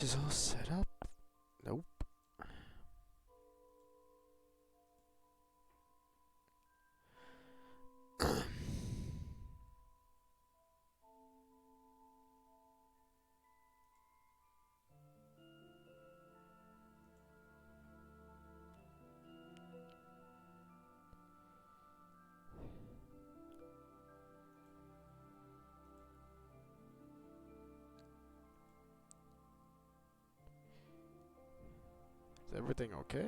Is all set up? Nope. Is everything okay?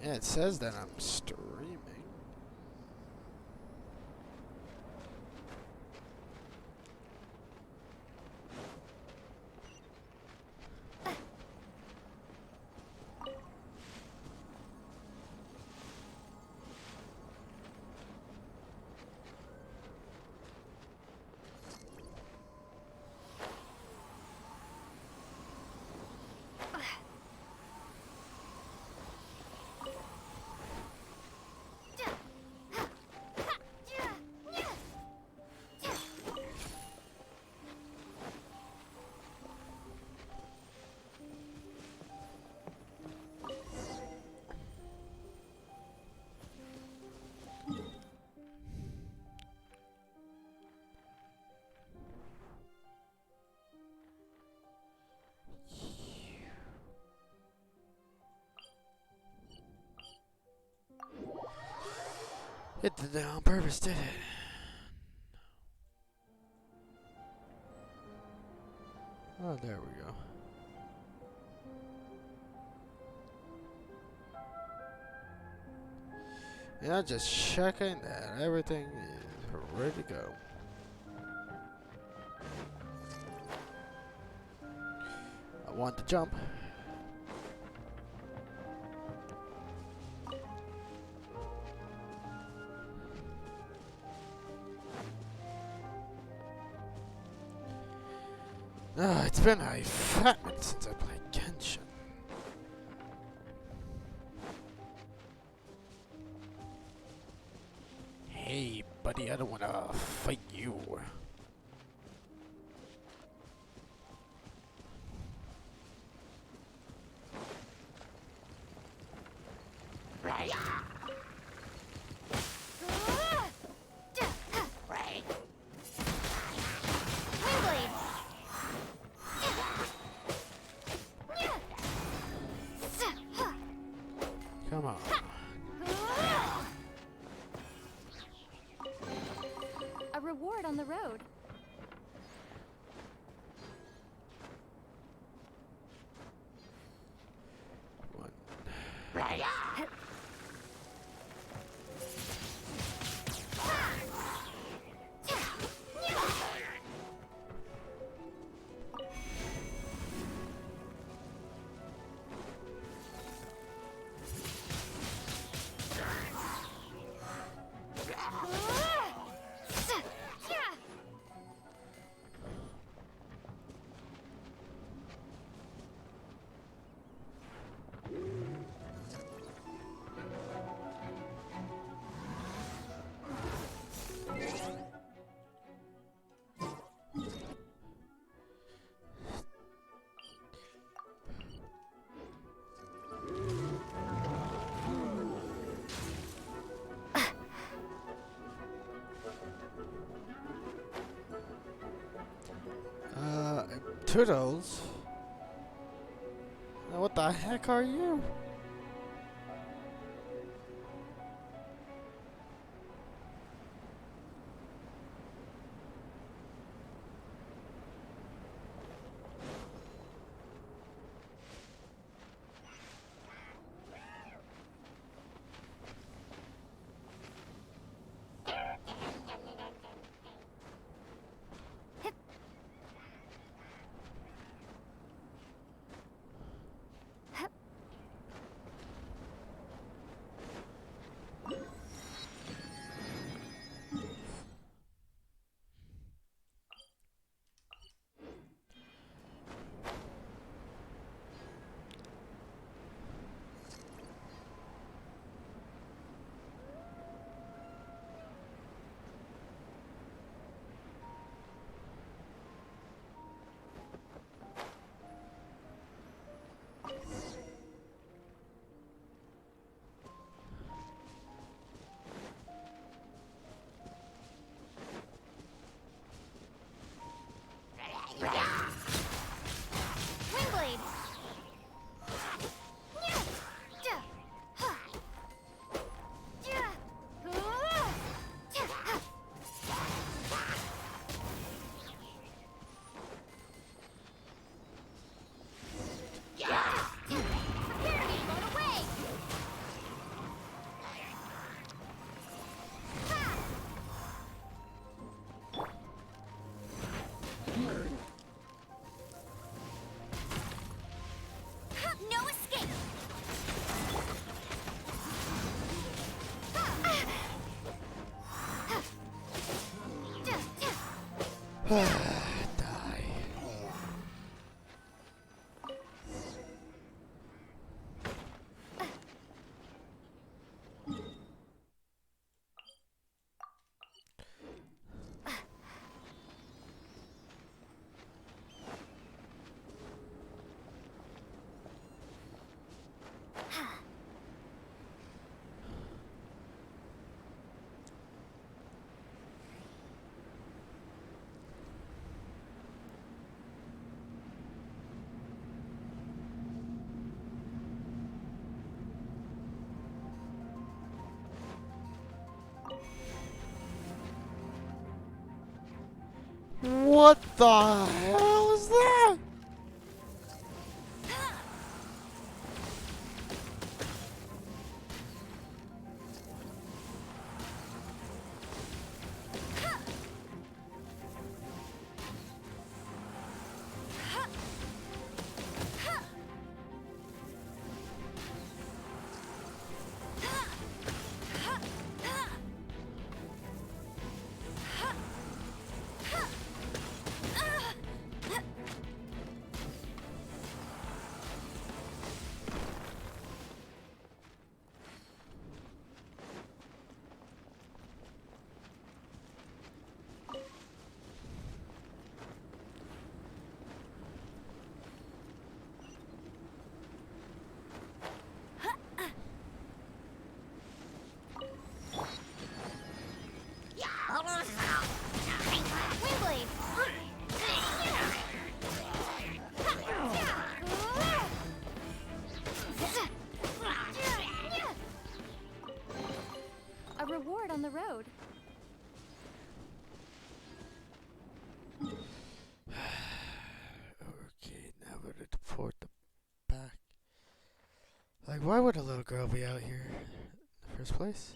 Yeah, it says that I'm streaming. It did that on purpose, did it? Oh, there we go. Yeah, just checking that everything is ready to go. I want to jump. It's been a fat minute since I played Genshin. Hey, buddy, I don't want to fight you. Come on. A reward on the road. One. Turtles? Now what the heck are you? Die. What the hell is that? Windblade! A reward on the road. Okay, now we're to port the back. Like, why would a little girl be out here in the first place?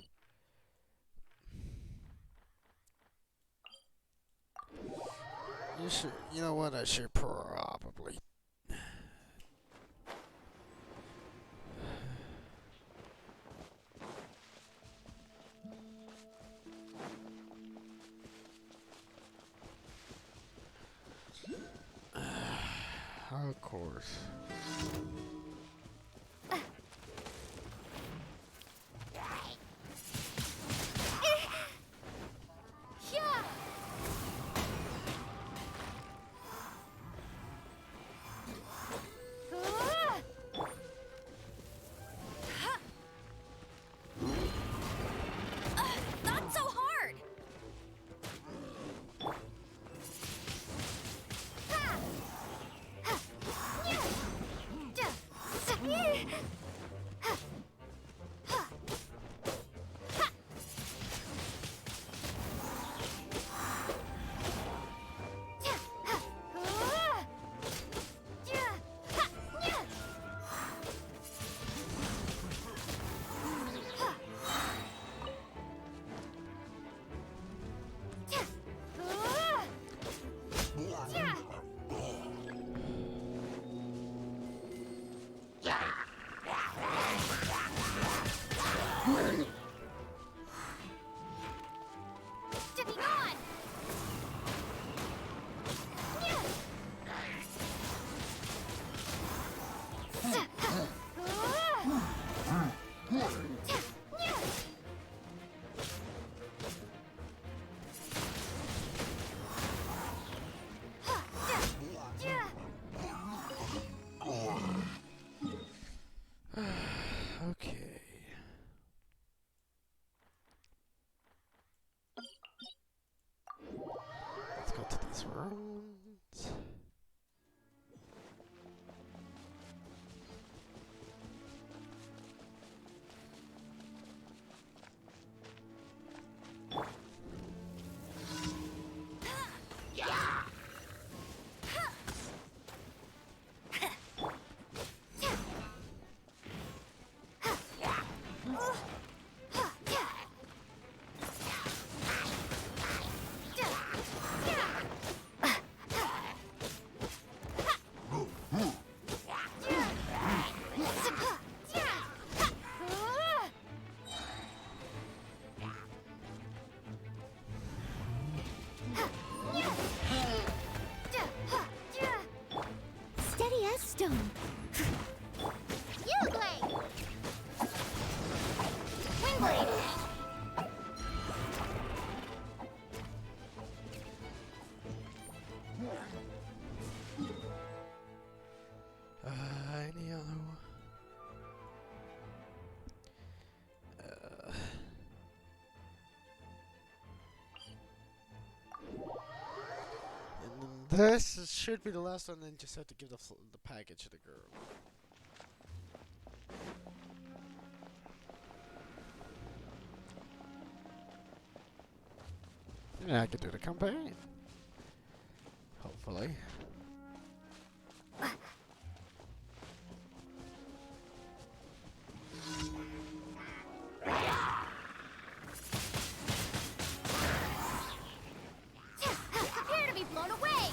You should, you know what? I should probably. Of course. Yeah! Not so hard! Dome. You blade. Wing blade. Any other one? And then this should be the last one. Then just have to give the package to the girl. Yeah, I could do the campaign. Hopefully. Prepare to be blown away.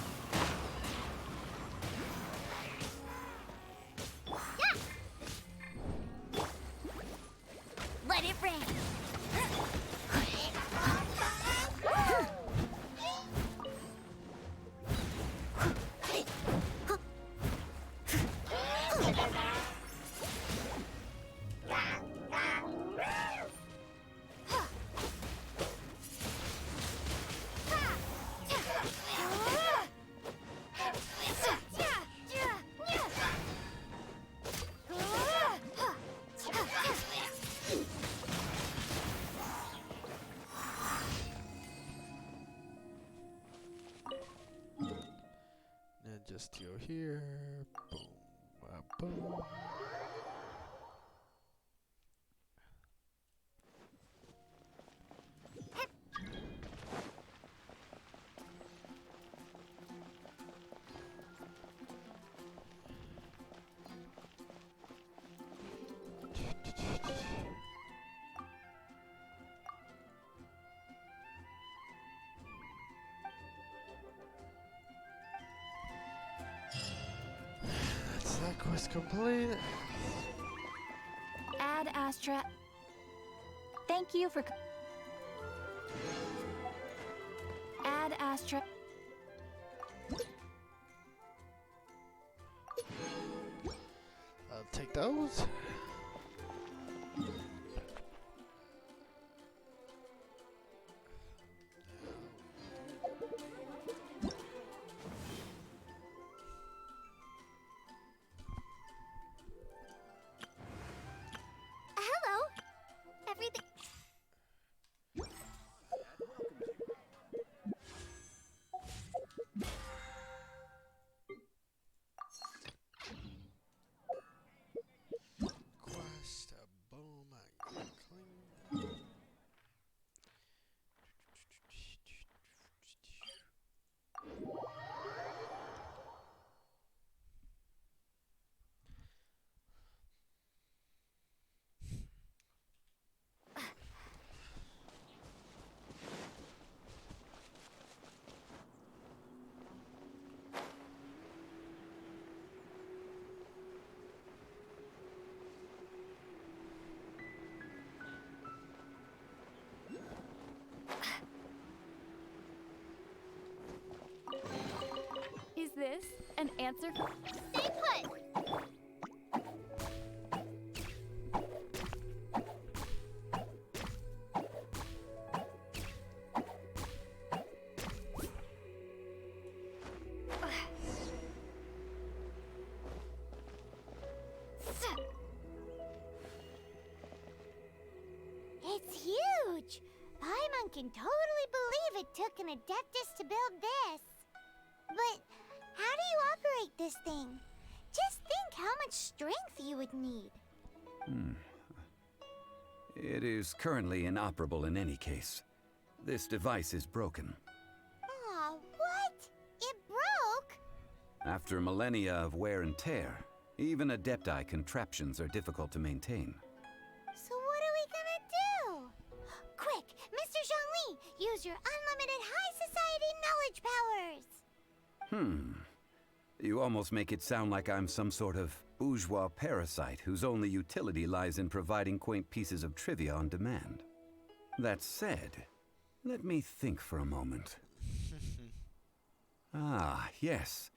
Yeah. Let it rain. And just go here. Boom. Boom. That's that quest complete. Ad Astra. Thank you for. Ad Astra. I'll take those. Hello. Everything. Quest. Boom. I got clean. Is this an answer? Stay put. It's huge! Paimon can totally believe it took an Adeptus to build this. But how do you operate this thing? Just think how much strength you would need. It is currently inoperable in any case. This device is broken. Aw, what? It broke? After millennia of wear and tear, even Adepti contraptions are difficult to maintain. So what are we gonna do? Quick, Mr. Zhongli, use your unlimited high society knowledge powers! You almost make it sound like I'm some sort of bourgeois parasite whose only utility lies in providing quaint pieces of trivia on demand. That said, let me think for a moment. Ah, yes.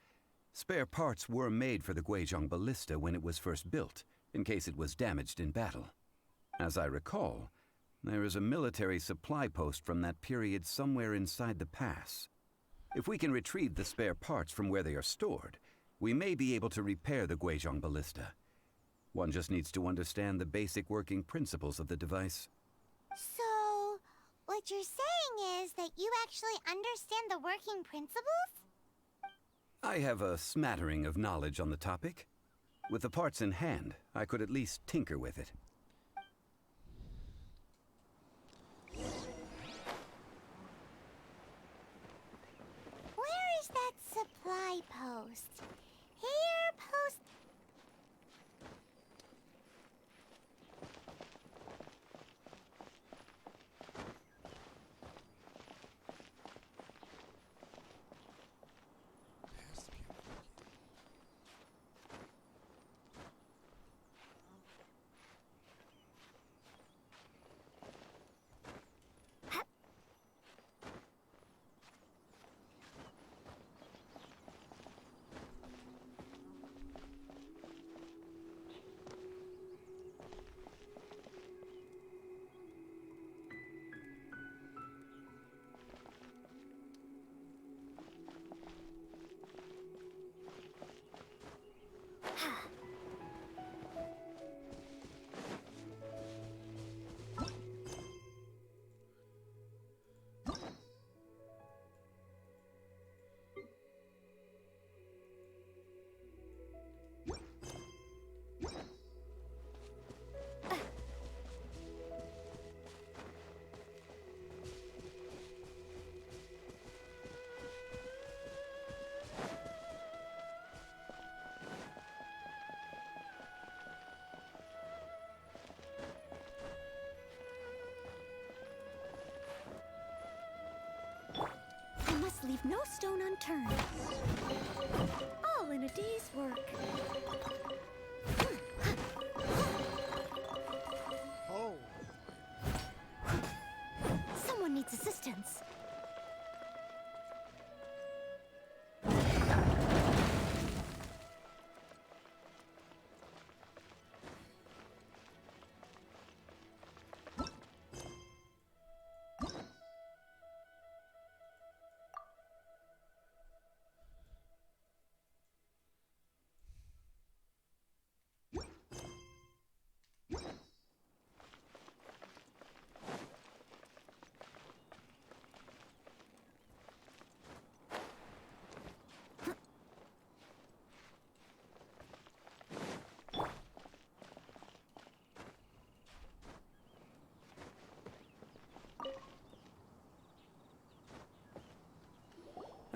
Spare parts were made for the Guizhong ballista when it was first built, in case it was damaged in battle. As I recall, there is a military supply post from that period somewhere inside the pass. If we can retrieve the spare parts from where they are stored, we may be able to repair the Guizhong ballista. One just needs to understand the basic working principles of the device. So, what you're saying is that you actually understand the working principles? I have a smattering of knowledge on the topic. With the parts in hand, I could at least tinker with it. Where is that supply post? Here, post. There has to be a way. I must leave no stone unturned. All in a day's work. Oh! Someone needs assistance.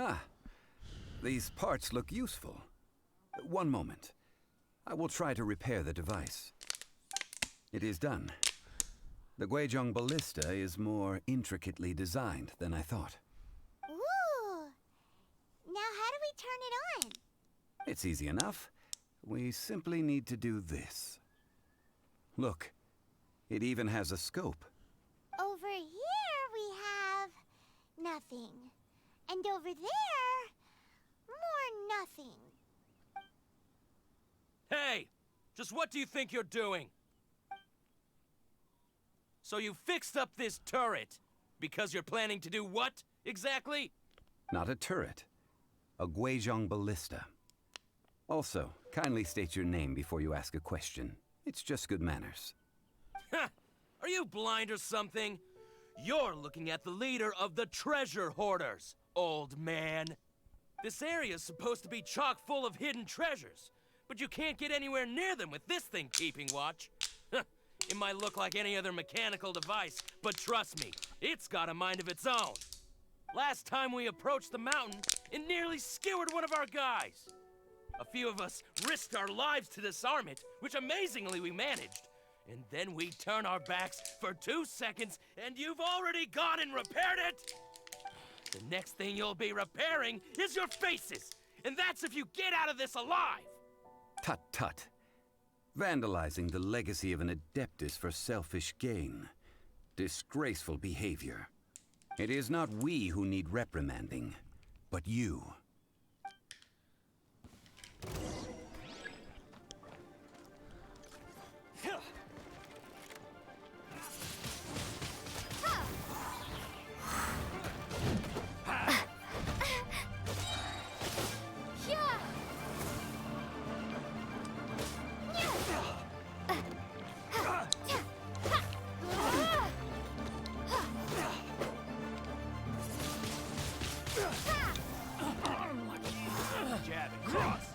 Ah, these parts look useful. One moment. I will try to repair the device. It is done. The Guizhong ballista is more intricately designed than I thought. Ooh! Now how do we turn it on? It's easy enough. We simply need to do this. Look, it even has a scope. Over here we have nothing. And over there, more nothing. Hey! Just what do you think you're doing? So you fixed up this turret because you're planning to do what, exactly? Not a turret. A Guizhong ballista. Also, kindly state your name before you ask a question. It's just good manners. Ha! Are you blind or something? You're looking at the leader of the treasure hoarders, old man. This area's supposed to be chock full of hidden treasures, but you can't get anywhere near them with this thing keeping watch. It might look like any other mechanical device, but trust me, it's got a mind of its own. Last time we approached the mountain, it nearly skewered one of our guys. A few of us risked our lives to disarm it, which amazingly we managed. And then we turn our backs for 2 seconds, and you've already gone and repaired it! The next thing you'll be repairing is your faces! And that's if you get out of this alive! Tut tut. Vandalizing the legacy of an adeptus for selfish gain. Disgraceful behavior. It is not we who need reprimanding, but you. Cross!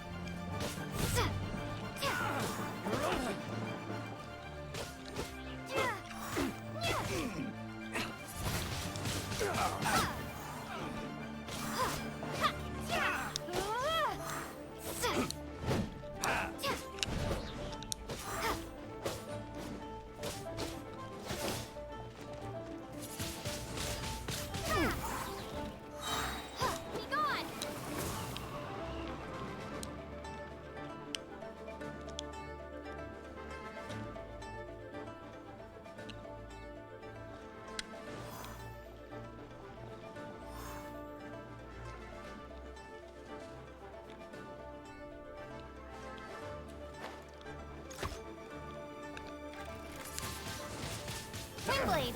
Blade.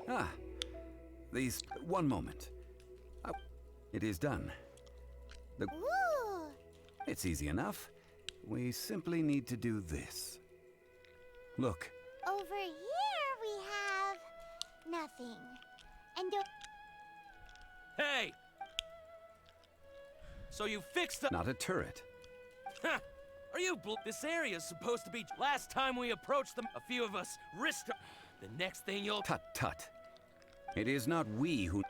Ah, these... One moment. Oh, it is done. Ooh. It's easy enough. We simply need to do this. Look. Over here we have nothing. And Hey! So you fixed the... Not a turret. Huh. Are you This area's supposed to be... Last time we approached them, a few of us risked... The next thing you'll... Tut tut. It is not we who...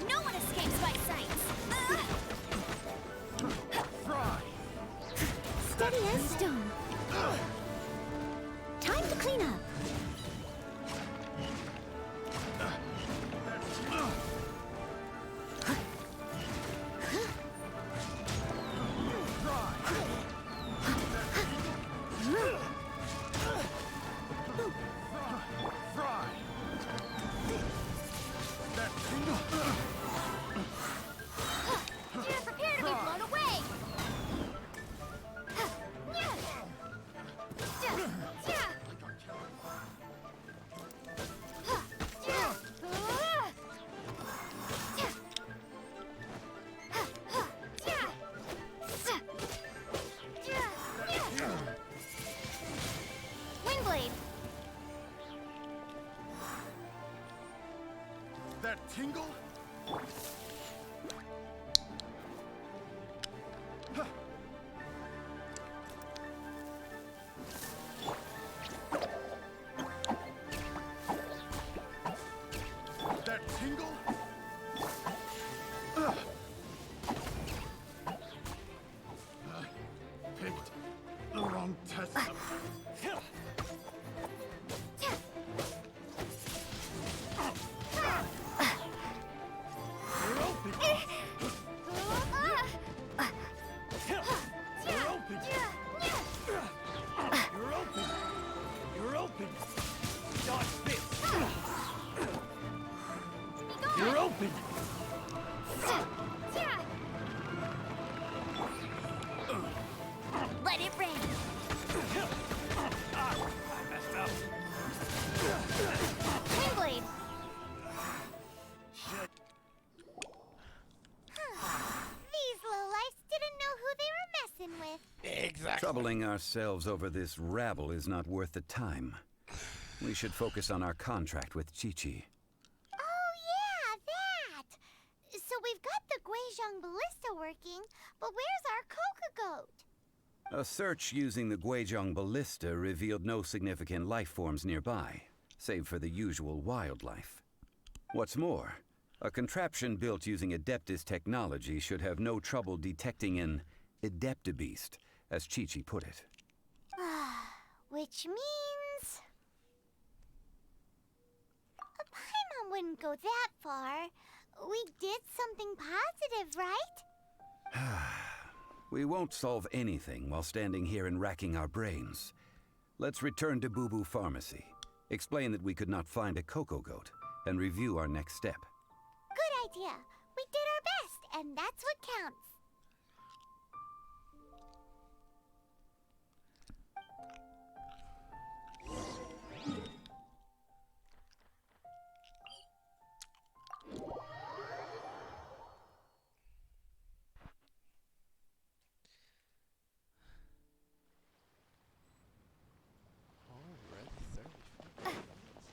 No one escapes my sight. Steady as stone. Time to clean up. prepare to be blown away. That tingle? That tingle? Picked the wrong test. You're open. You're open. You're open. You're open. Dodge this. You're open. Let it rain. I messed up. Windblade. Shit. These lowlifes didn't know who they were messing with. Exactly. Troubling ourselves over this rabble is not worth the time. We should focus on our contract with Chi-Chi. Oh, yeah, that! So we've got the Guizhong Ballista working, but where's our Coca Goat? A search using the Guizhong Ballista revealed no significant life forms nearby, save for the usual wildlife. What's more, a contraption built using Adeptus technology should have no trouble detecting an Adeptabeast, as Chi-Chi put it. Which means... Paimon wouldn't go that far. We did something positive, right? We won't solve anything while standing here and racking our brains. Let's return to Boo Boo Pharmacy, explain that we could not find a Coco Goat, and review our next step. Good idea. We did our best, and that's what counts. Already 35 minutes.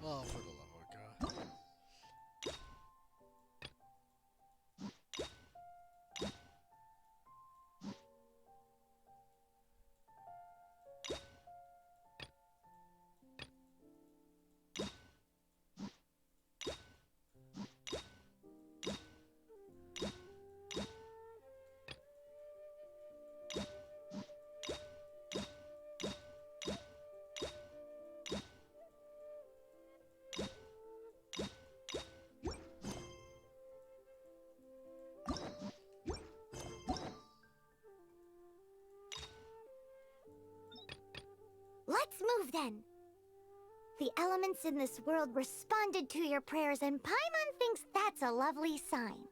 Oh, for the love of God. Let's move then. The elements in this world responded to your prayers, and Paimon thinks that's a lovely sign.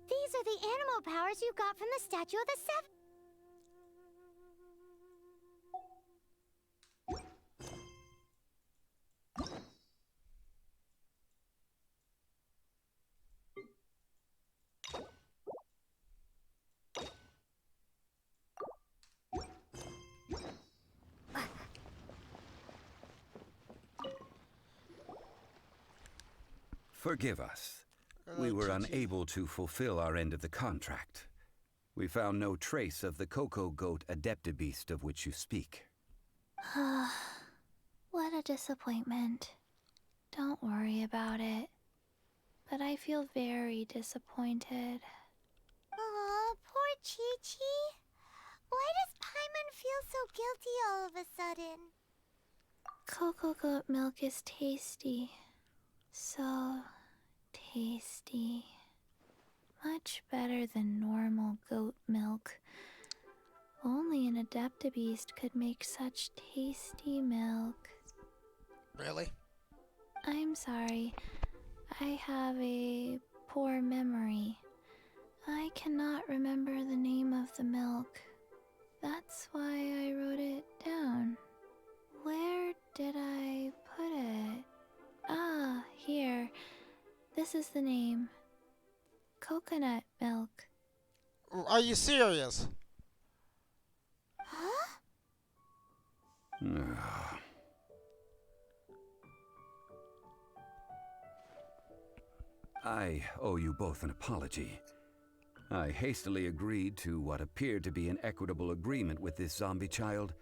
These are the animal powers you got from the Statue of the Seven. Forgive us. We were unable to fulfill our end of the contract. We found no trace of the Coco Goat Adeptabeast of which you speak. What a disappointment. Don't worry about it. But I feel very disappointed. Aw, poor Chi-Chi. Why does Paimon feel so guilty all of a sudden? Cocoa goat milk is tasty. So tasty. Much better than normal goat milk. Only an Adeptabeast could make such tasty milk. Really? I'm sorry. I have a poor memory. I cannot remember the name of the milk. That's why I wrote it down. This is the name. Coconut milk. Are you serious? Huh? I owe you both an apology. I hastily agreed to what appeared to be an equitable agreement with this zombie child,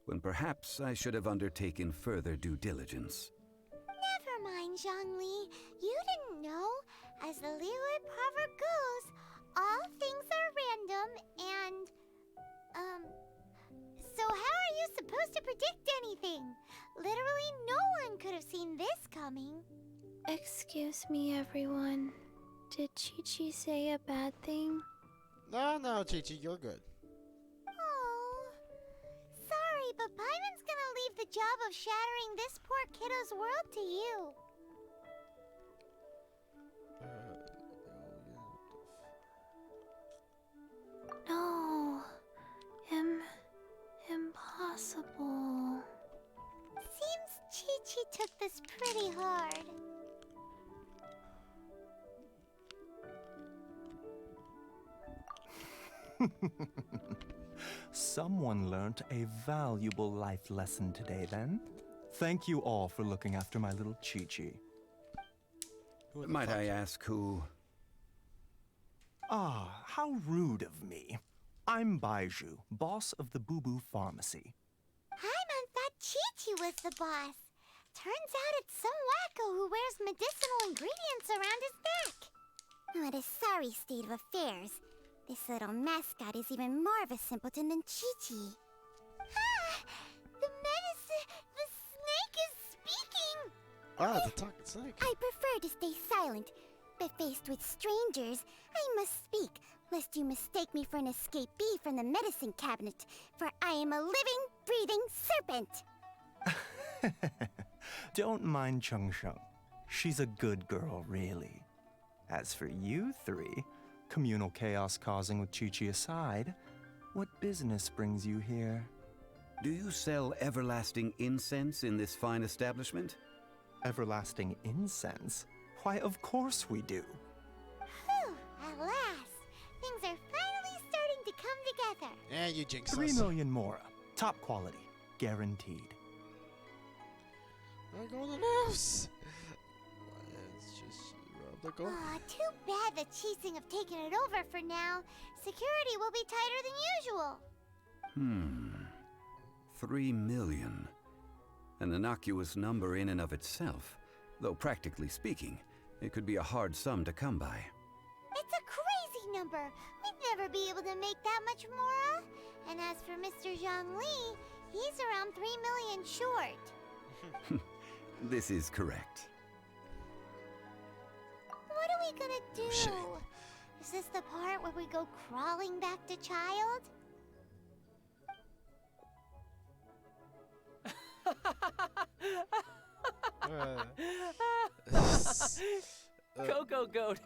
when perhaps I should have undertaken further due diligence. Never mind, Zhongli. You didn't know. As the Liyue proverb goes, all things are random and, so how are you supposed to predict anything? Literally no one could have seen this coming. Excuse me, everyone. Did Chi-Chi say a bad thing? No, Chi-Chi, you're good. Oh, sorry, but Paimon's gonna leave the job of shattering this poor kiddo's world to you. No. Impossible. Seems Chi-Chi took this pretty hard. Someone learnt a valuable life lesson today, then. Thank you all for looking after my little Chi-Chi. Might I ask who? Ah, how rude of me. I'm Baiju, boss of the Boo Boo Pharmacy. Paimon thought Chi-Chi was the boss. Turns out it's some wacko who wears medicinal ingredients around his neck. What a sorry state of affairs. This little mascot is even more of a simpleton than Chi-Chi. Ah! The snake is speaking! Ah, the talking snake. I prefer to stay silent, but faced with strangers, I must speak, lest you mistake me for an escapee from the medicine cabinet, for I am a living, breathing serpent! Don't mind Chung Sheng. She's a good girl, really. As for you three, communal chaos causing with Chi-Chi aside, what business brings you here? Do you sell everlasting incense in this fine establishment? Everlasting incense? Why, of course we do. Whew, at last, things are finally starting to come together. And you jinx 3 us. million mora. Top quality. Guaranteed. I'm going to lose. It's just the goal. Aw, too bad the Chising have taken it over for now. Security will be tighter than usual. 3 million. An innocuous number in and of itself, though practically speaking, it could be a hard sum to come by. It's a crazy number. We'd never be able to make that much mora. And as for Mr. Zhongli, he's around 3 million short. This is correct. What are we gonna do? Shit. Is this the part where we go crawling back to child? Coco Goat!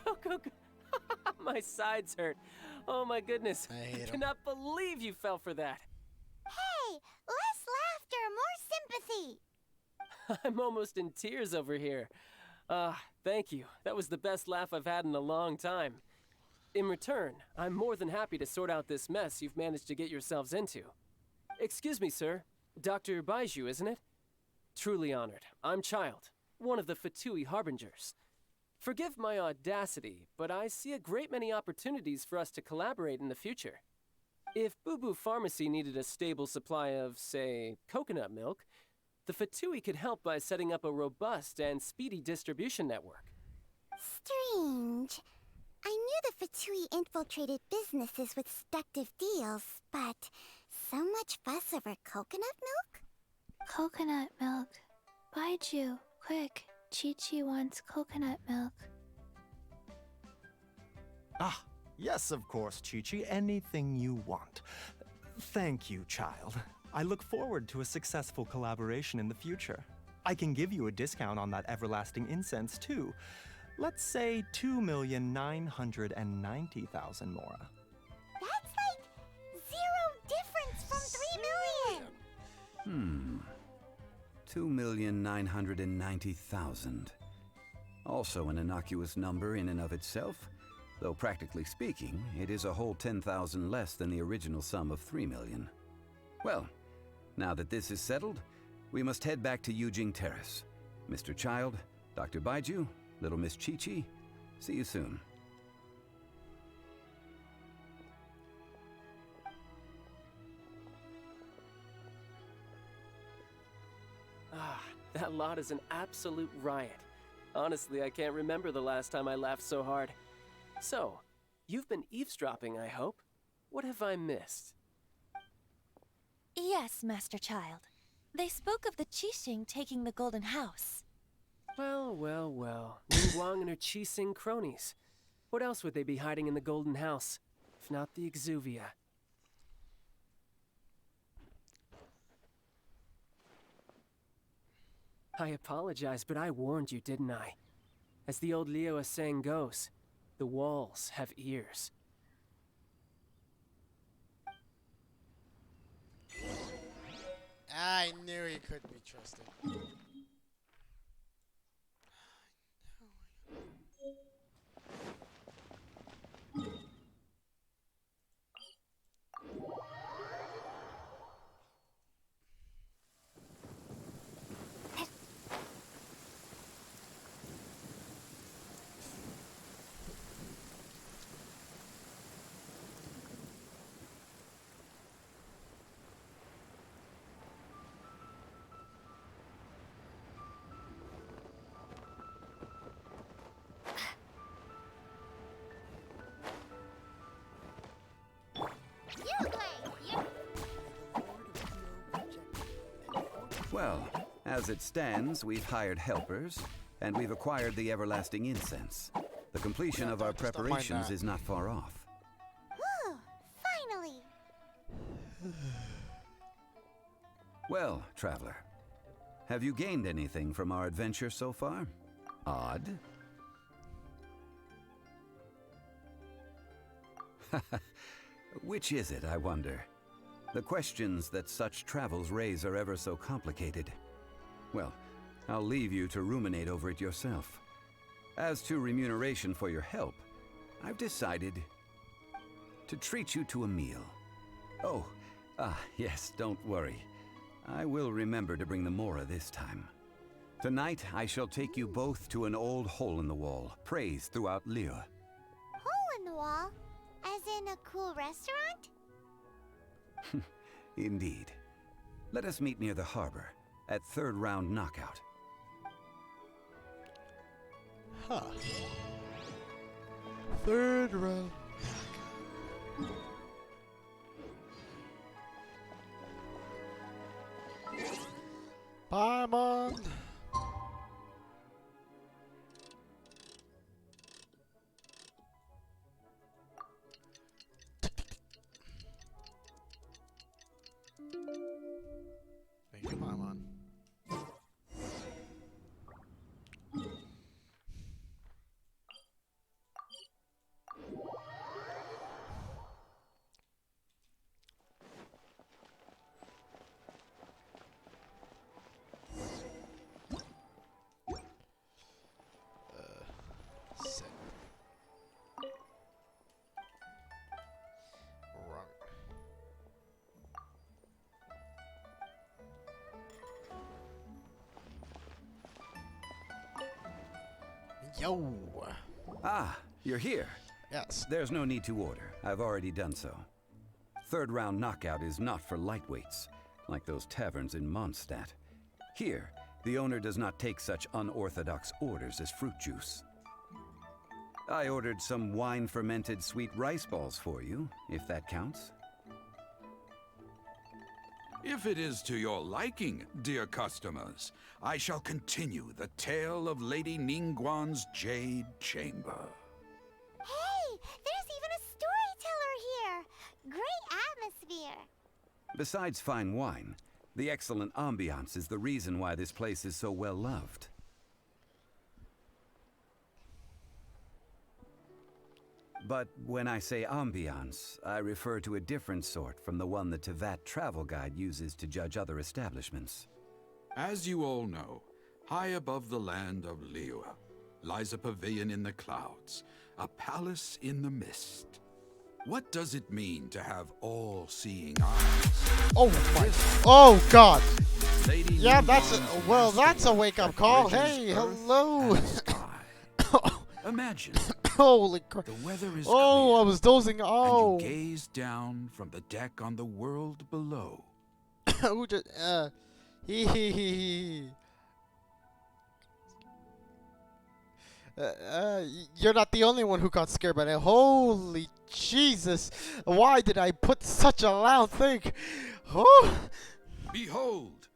Coco Goat! My sides hurt. Oh my goodness. I hate 'em. Cannot believe you fell for that. Hey, less laughter, more sympathy. I'm almost in tears over here. Thank you. That was the best laugh I've had in a long time. In return, I'm more than happy to sort out this mess you've managed to get yourselves into. Excuse me, sir. Dr. Baiju, isn't it? Truly honored. I'm Child, one of the Fatui Harbingers. Forgive my audacity, but I see a great many opportunities for us to collaborate in the future. If Boo Boo Pharmacy needed a stable supply of, say, coconut milk, the Fatui could help by setting up a robust and speedy distribution network. Strange. I knew the Fatui infiltrated businesses with seductive deals, but so much fuss over coconut milk? Coconut milk. Baiju, quick. Chi-Chi wants coconut milk. Ah, yes, of course, Chi-Chi. Anything you want. Thank you, child. I look forward to a successful collaboration in the future. I can give you a discount on that everlasting incense, too. Let's say 2,990,000 mora. That's like zero difference from 3 million. 2,990,000. Also an innocuous number in and of itself, though practically speaking, it is a whole 10,000 less than the original sum of 3 million. Well, now that this is settled, we must head back to Yujing Terrace. Mr. Child, Dr. Baiju, little Miss Chi-Chi, see you soon. Ah, that lot is an absolute riot. Honestly, I can't remember the last time I laughed so hard. So, you've been eavesdropping, I hope? What have I missed? Yes, Master Child. They spoke of the Qixing taking the Golden House. Well, well, well. Ningguang and her Qixing cronies. What else would they be hiding in the Golden House, if not the Exuvia? I apologize, but I warned you, didn't I? As the old Leo saying goes, the walls have ears. I knew he couldn't be trusted. You play. You. Well, as it stands, we've hired helpers, and we've acquired the everlasting incense. The completion of our Just don't mind preparations that. is not far off. Whew, finally. Well, traveler, have you gained anything from our adventure so far? Odd? Which is it, I wonder? The questions that such travels raise are ever so complicated. Well, I'll leave you to ruminate over it yourself. As to remuneration for your help, I've decided to treat you to a meal. Oh, yes, don't worry. I will remember to bring the Mora this time. Tonight, I shall take you both to an old hole-in-the-wall, praised throughout Liyue. Hole in the wall? As in a cool restaurant? Indeed. Let us meet near the harbor, at third round knockout. Huh. Third round. Paimon! Thank you, Paimon. Sit. Wrong. Yo! Ah, you're here. Yes. There's no need to order. I've already done so. Third round knockout is not for lightweights, like those taverns in Mondstadt. Here, the owner does not take such unorthodox orders as fruit juice. I ordered some wine-fermented sweet rice balls for you, if that counts. If it is to your liking, dear customers, I shall continue the tale of Lady Ningguang's Jade Chamber. Hey, there's even a storyteller here. Great atmosphere. Besides fine wine, the excellent ambiance is the reason why this place is so well loved. But when I say ambiance, I refer to a different sort from the one the Tevat travel guide uses to judge other establishments. As you all know, high above the land of Liyue lies a pavilion in the clouds, a palace in the mist. What does it mean to have all-seeing eyes? Oh my. Oh God. Lady Yeah, that's a, Ningguang's well, masterwork that's a wake-up that call. bridges Hey, earth hello. and sky. Imagine Holy crap. the weather is Oh, clear, I was dozing. and Oh. you gaze down from the deck on the world below. Who just, hee hee hee hee. You're not the only one who got scared by that. Holy Jesus! Why did I put such a loud thing? Oh! Behold,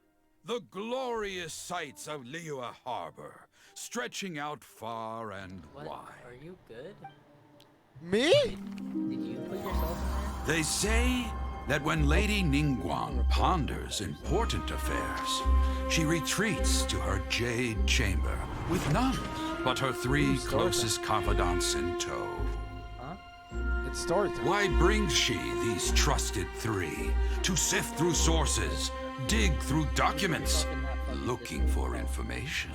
the glorious sights of Liyue Harbor, stretching out far and What? wide. Are you good? Me? Did you put yourself in there? They say that when Lady Ningguang ponders important affairs, she retreats to her jade chamber with none but her three closest confidants in tow. It's story time. Why brings she these trusted three to sift through sources, dig through documents, looking for information?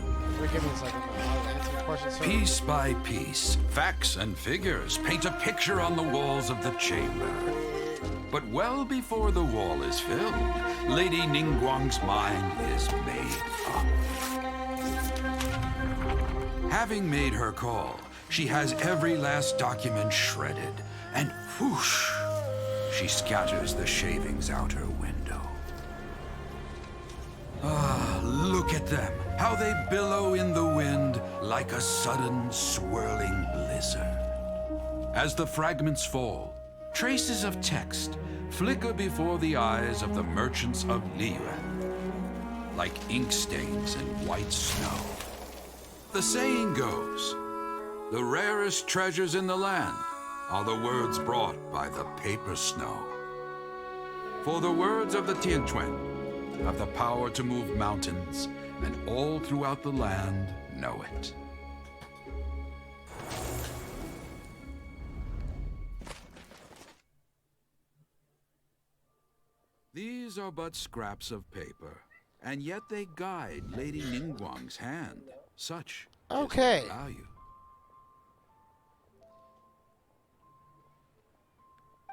Give me a second. I'll answer your questions first. Piece by piece, facts and figures paint a picture on the walls of the chamber. But well before the wall is filled, Lady Ningguang's mind is made up. Having made her call, she has every last document shredded, and whoosh, she scatters the shavings out her window. Ah, look at them, how they billow in the wind like a sudden swirling blizzard. As the fragments fall, traces of text flicker before the eyes of the merchants of Liyue, like ink stains in white snow. The saying goes, the rarest treasures in the land are the words brought by the paper snow. For the words of the Tianquan have the power to move mountains, and all throughout the land know it. These are but scraps of paper, and yet they guide Lady Ningguang's hand. Such Okay. is their value.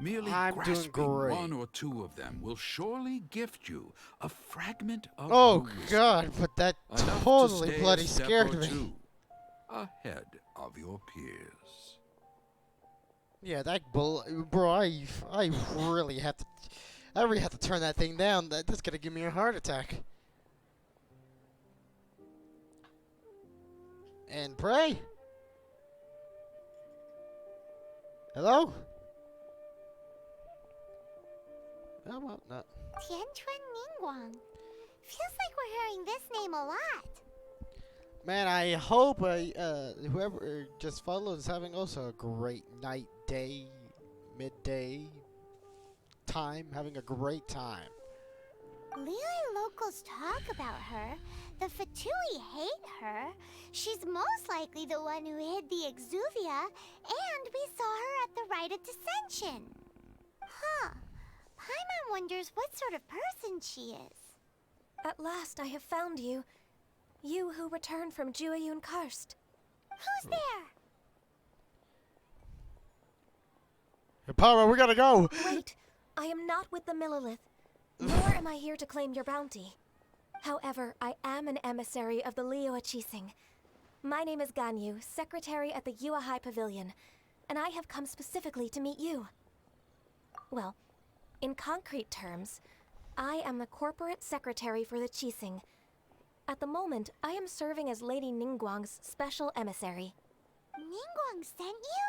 Merely I'm doing grasping great. one or two of them will surely gift you a fragment of Oh her wisdom, God, but that enough to totally stay a bloody step scared or me. two ahead of your peers. Yeah, that bro, I really have to, turn that thing down. That's gonna give me a heart attack. And pray. Hello? Oh, well, not. Tianquan Ningguang. Feels like we're hearing this name a lot. Man, I hope whoever just followed is having also a great night, day, midday time, having a great time. Liyue locals talk about her. The Fatui hate her. She's most likely the one who hid the Exuvia, and we saw her at the Rite of Dissension. Huh. Paimon wonders what sort of person she is. At last I have found you. You who returned from Jueyun Karst. Who's there? Hey, Pyro, we gotta go! Wait, I am not with the Millilith, nor am I here to claim your bounty. However, I am an emissary of the Liyue Qixing. My name is Ganyu, secretary at the Yuehai Pavilion, and I have come specifically to meet you. Well, in concrete terms, I am the corporate secretary for the Qixing. At the moment, I am serving as Lady Ningguang's special emissary. Ningguang sent you?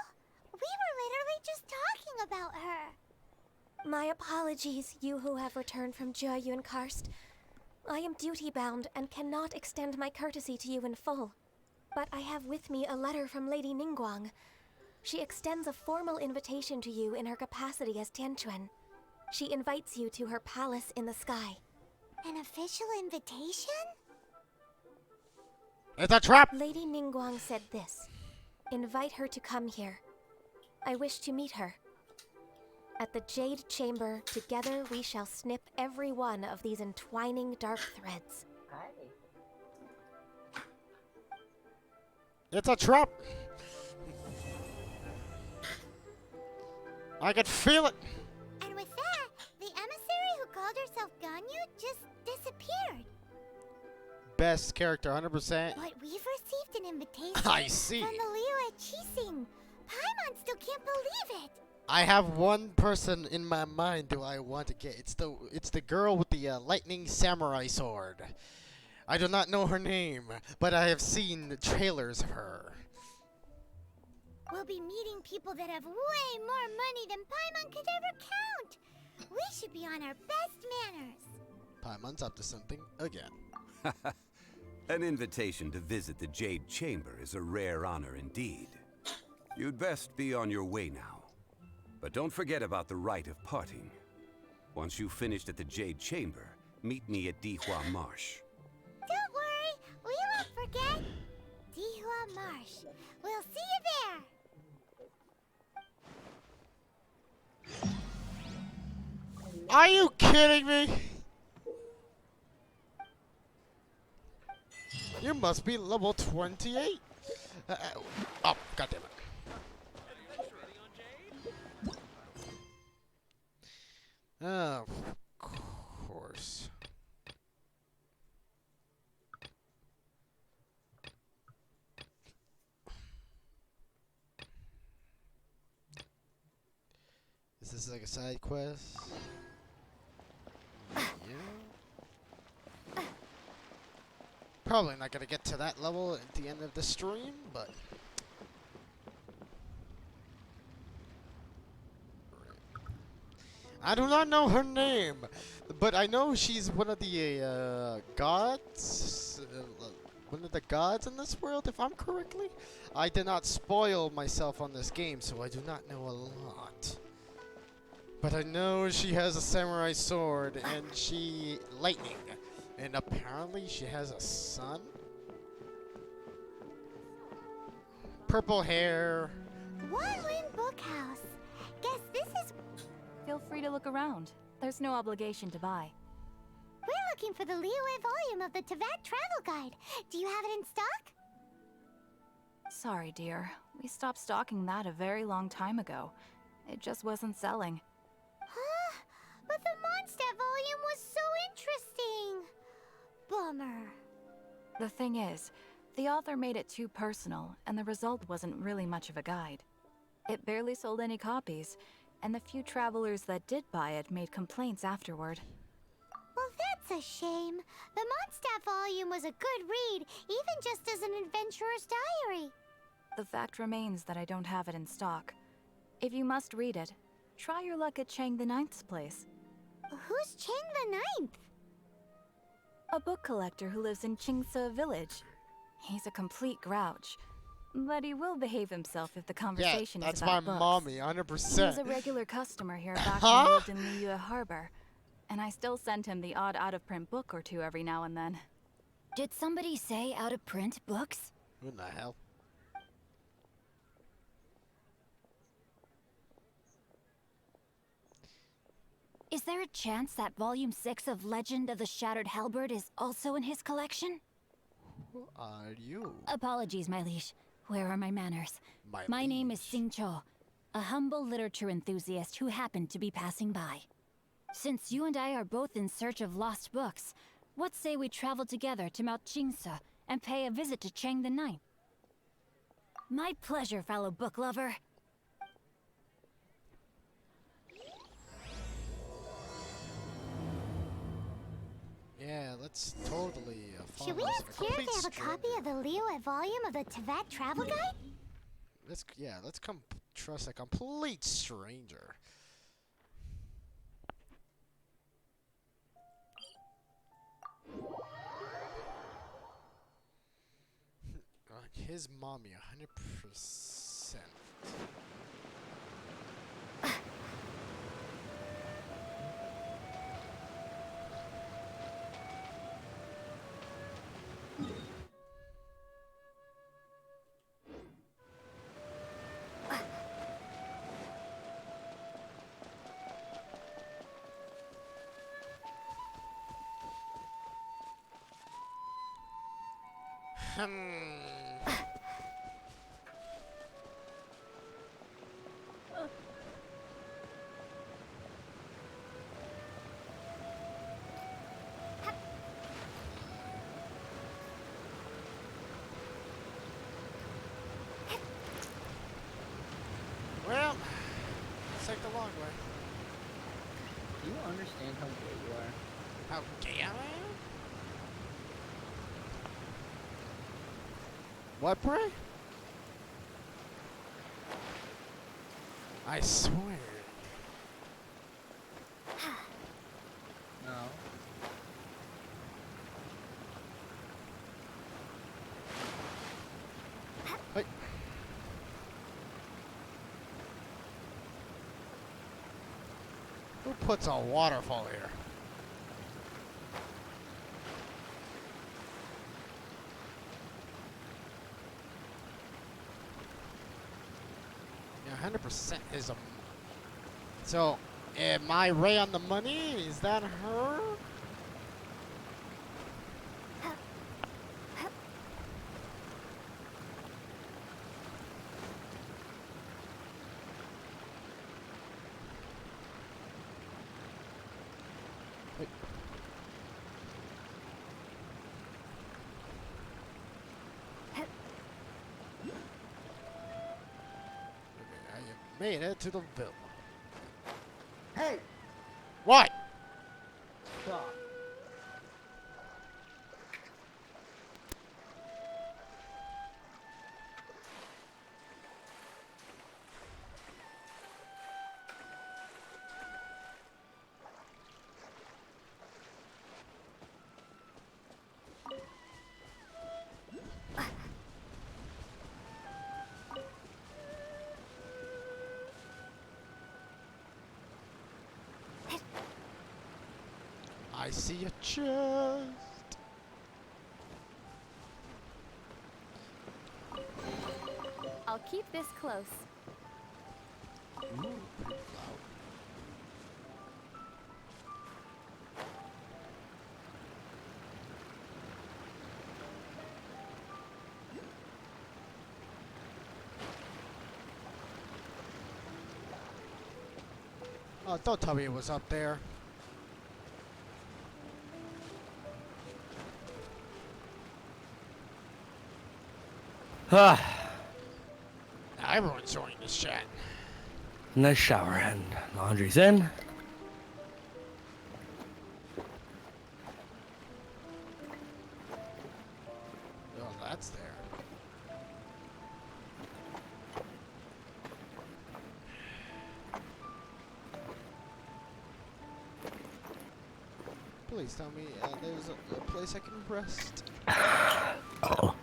We were literally just talking about her. My apologies, you who have returned from Jueyun Karst. I am duty-bound and cannot extend my courtesy to you in full. But I have with me a letter from Lady Ningguang. She extends a formal invitation to you in her capacity as Tianquan. She invites you to her palace in the sky. An official invitation? It's a trap! Lady Ningguang said this. Invite her to come here. I wish to meet her. At the Jade Chamber, together we shall snip every one of these entwining dark threads. Hi. It's a trap. I can feel it. And with that, the emissary who called herself Ganyu just disappeared. Best character, 100%. But we've received an invitation I see. from the Liyue Chising. Paimon still can't believe it. I have one person in my mind who I want to get. It's the girl with the lightning samurai sword. I do not know her name, but I have seen the trailers of her. We'll be meeting people that have way more money than Paimon could ever count. We should be on our best manners. Paimon's up to something again. An invitation to visit the Jade Chamber is a rare honor indeed. You'd best be on your way now. But don't forget about the rite of parting. Once you've finished at the Jade Chamber, meet me at Dihua Marsh. Don't worry, we won't forget. Dihua Marsh. We'll see you there. Are you kidding me? You must be level 28. Oh, goddammit. Oh, of course. Is this like a side quest? Yeah. Probably not gonna get to that level at the end of the stream, but I do not know her name, but I know she's one of the gods, one of the gods in this world, if I'm correctly. I did not spoil myself on this game, so I do not know a lot. But I know she has a samurai sword and she lightning, and apparently she has a son. Purple hair. One Win Bookhouse. Guess this is. Feel free to look around. There's no obligation to buy. We're looking for the Liyue volume of the Tevat Travel Guide. Do you have it in stock? Sorry, dear. We stopped stocking that a very long time ago. It just wasn't selling. Huh? But the Mondstadt volume was so interesting. Bummer. The thing is, the author made it too personal, and the result wasn't really much of a guide. It barely sold any copies, and the few travelers that did buy it made complaints afterward. Well, that's a shame. The Mondstadt volume was a good read, even just as an adventurer's diary. The fact remains that I don't have it in stock. If you must read it, try your luck at Chang the Ninth's place. Who's Chang the Ninth? A book collector who lives in Qingce Village. He's a complete grouch, but he will behave himself if the conversation yeah, is about that's my books. mommy, 100%. He was a regular customer here back when he lived in Liyue Harbor, and I still send him the odd out-of-print book or two every now and then. Did somebody say out-of-print books? What the hell? Is there a chance that Volume 6 of Legend of the Shattered Halberd is also in his collection? Who are you? Apologies, my liege. Where are my manners? My name is Sing Cho, a humble literature enthusiast who happened to be passing by. Since you and I are both in search of lost books, what say we travel together to Mount Qingce and pay a visit to Chang the Ninth? My pleasure, fellow book lover. Yeah, let's totally follow Should we this. ask here if they have a copy of the Liyue volume of the Tevat Travel Guide? Let's come trust a complete stranger. His mommy, 100%. understand how gay you are. How gay I am? What, pray? I swear. No. Hey. Who puts a waterfall here? Yeah, 100% is a. So, am I Ray on the money? Is that her? Wait. Okay, I have made it to the villa. Hey! What? Stop. I see a chest. I'll keep this close. Ooh, pretty flower. Oh, don't tell me it was up there. Everyone's joining this chat. Nice shower and laundry's in. Oh, that's there. Please tell me there's a place I can rest. Oh.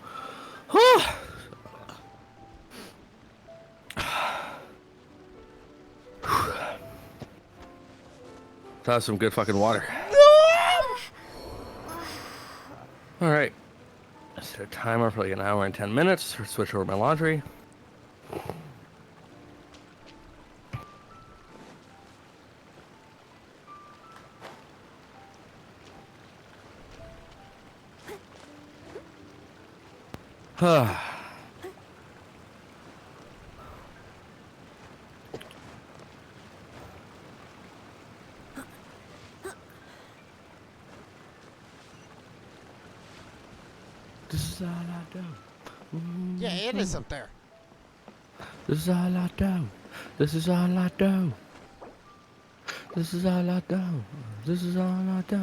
That's some good fucking water. Alright. Set a timer for like an hour and 10 minutes. Switch over my laundry. This is all I do. Yeah, it is up there. This is all I do. This is all I do. This is all I do. This is all I do.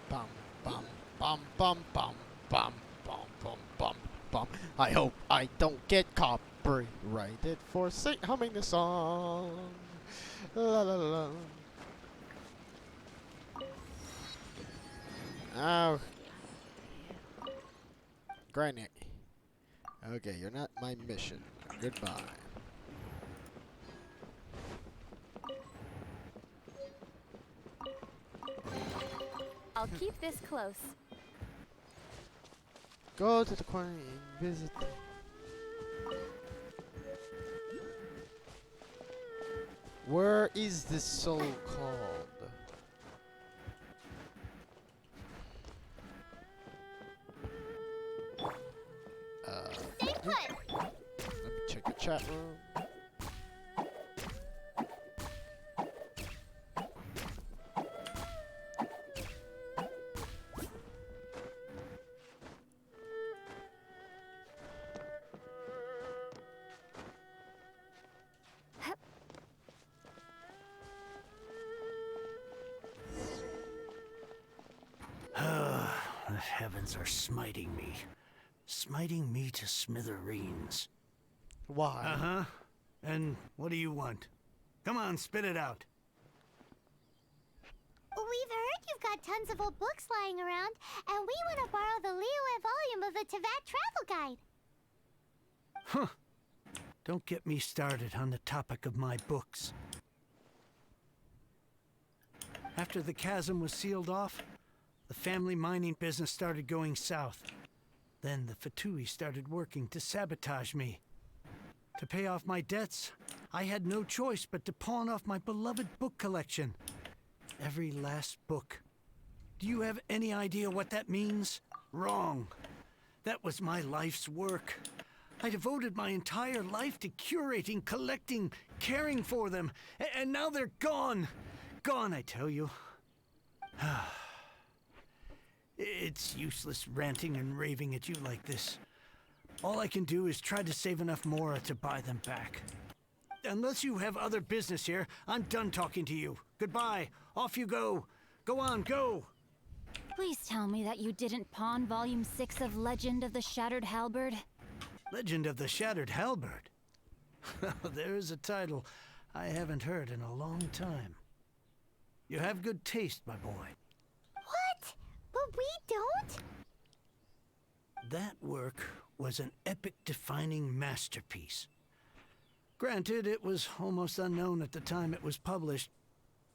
Bum, bum, bum, bum, bum, bum, bum, bum, bum, bum. I hope I don't get copyrighted for humming the song. La la la. Oh. Granny. Okay, you're not my mission. Goodbye. I'll keep this close. Go to the corner and visit. Where is this soul called? chat room. The heavens are smiting me. Smiting me to smithereens. Why? Uh-huh. And what do you want? Come on, spit it out. We've heard you've got tons of old books lying around, and we want to borrow the Liyue volume of the Teyvat Travel Guide. Huh. Don't get me started on the topic of my books. After the chasm was sealed off, the family mining business started going south. Then the Fatui started working to sabotage me. To pay off my debts, I had no choice but to pawn off my beloved book collection. Every last book. Do you have any idea what that means? Wrong. That was my life's work. I devoted my entire life to curating, collecting, caring for them, and now they're gone. Gone, I tell you. It's useless ranting and raving at you like this. All I can do is try to save enough Mora to buy them back. Unless you have other business here, I'm done talking to you. Goodbye. Off you go. Go on, go. Please tell me that you didn't pawn Volume 6 of Legend of the Shattered Halberd. Legend of the Shattered Halberd? There's a title I haven't heard in a long time. You have good taste, my boy. What? But we don't? That work was an epic-defining masterpiece. Granted, it was almost unknown at the time it was published,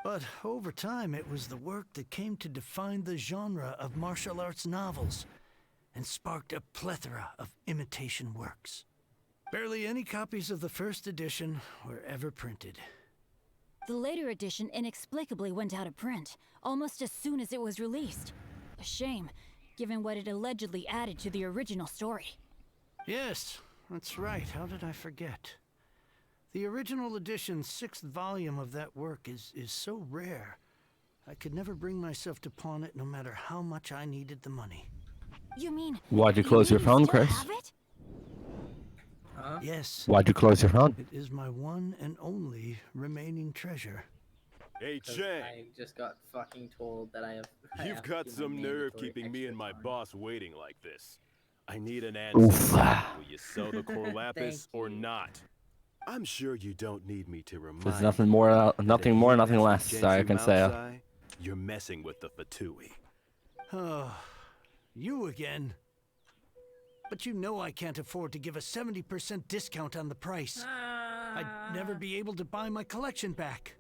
but over time it was the work that came to define the genre of martial arts novels and sparked a plethora of imitation works. Barely any copies of the first edition were ever printed. The later edition inexplicably went out of print, almost as soon as it was released. A shame, given what it allegedly added to the original story. Yes, that's right. How did I forget? The original edition's 6th volume of that work is so rare, I could never bring myself to pawn it no matter how much I needed the money. You mean... Why'd you close your phone, still Chris? have it? Huh? Yes. Why'd you close your phone? It is my one and only remaining treasure. Hey, 'Cause Chang. I just got fucking told that I have. You've got some nerve keeping me and my boss waiting like this. I need an answer. Oof. Will you sell the core lapis Thank or you. not? I'm sure you don't need me to remind There's you nothing more, that if nothing you more, nothing mess less with I Genshin can say. Mausai, you're messing with the Fatui. Oh, you again. But you know I can't afford to give a 70% discount on the price. I'd never be able to buy my collection back.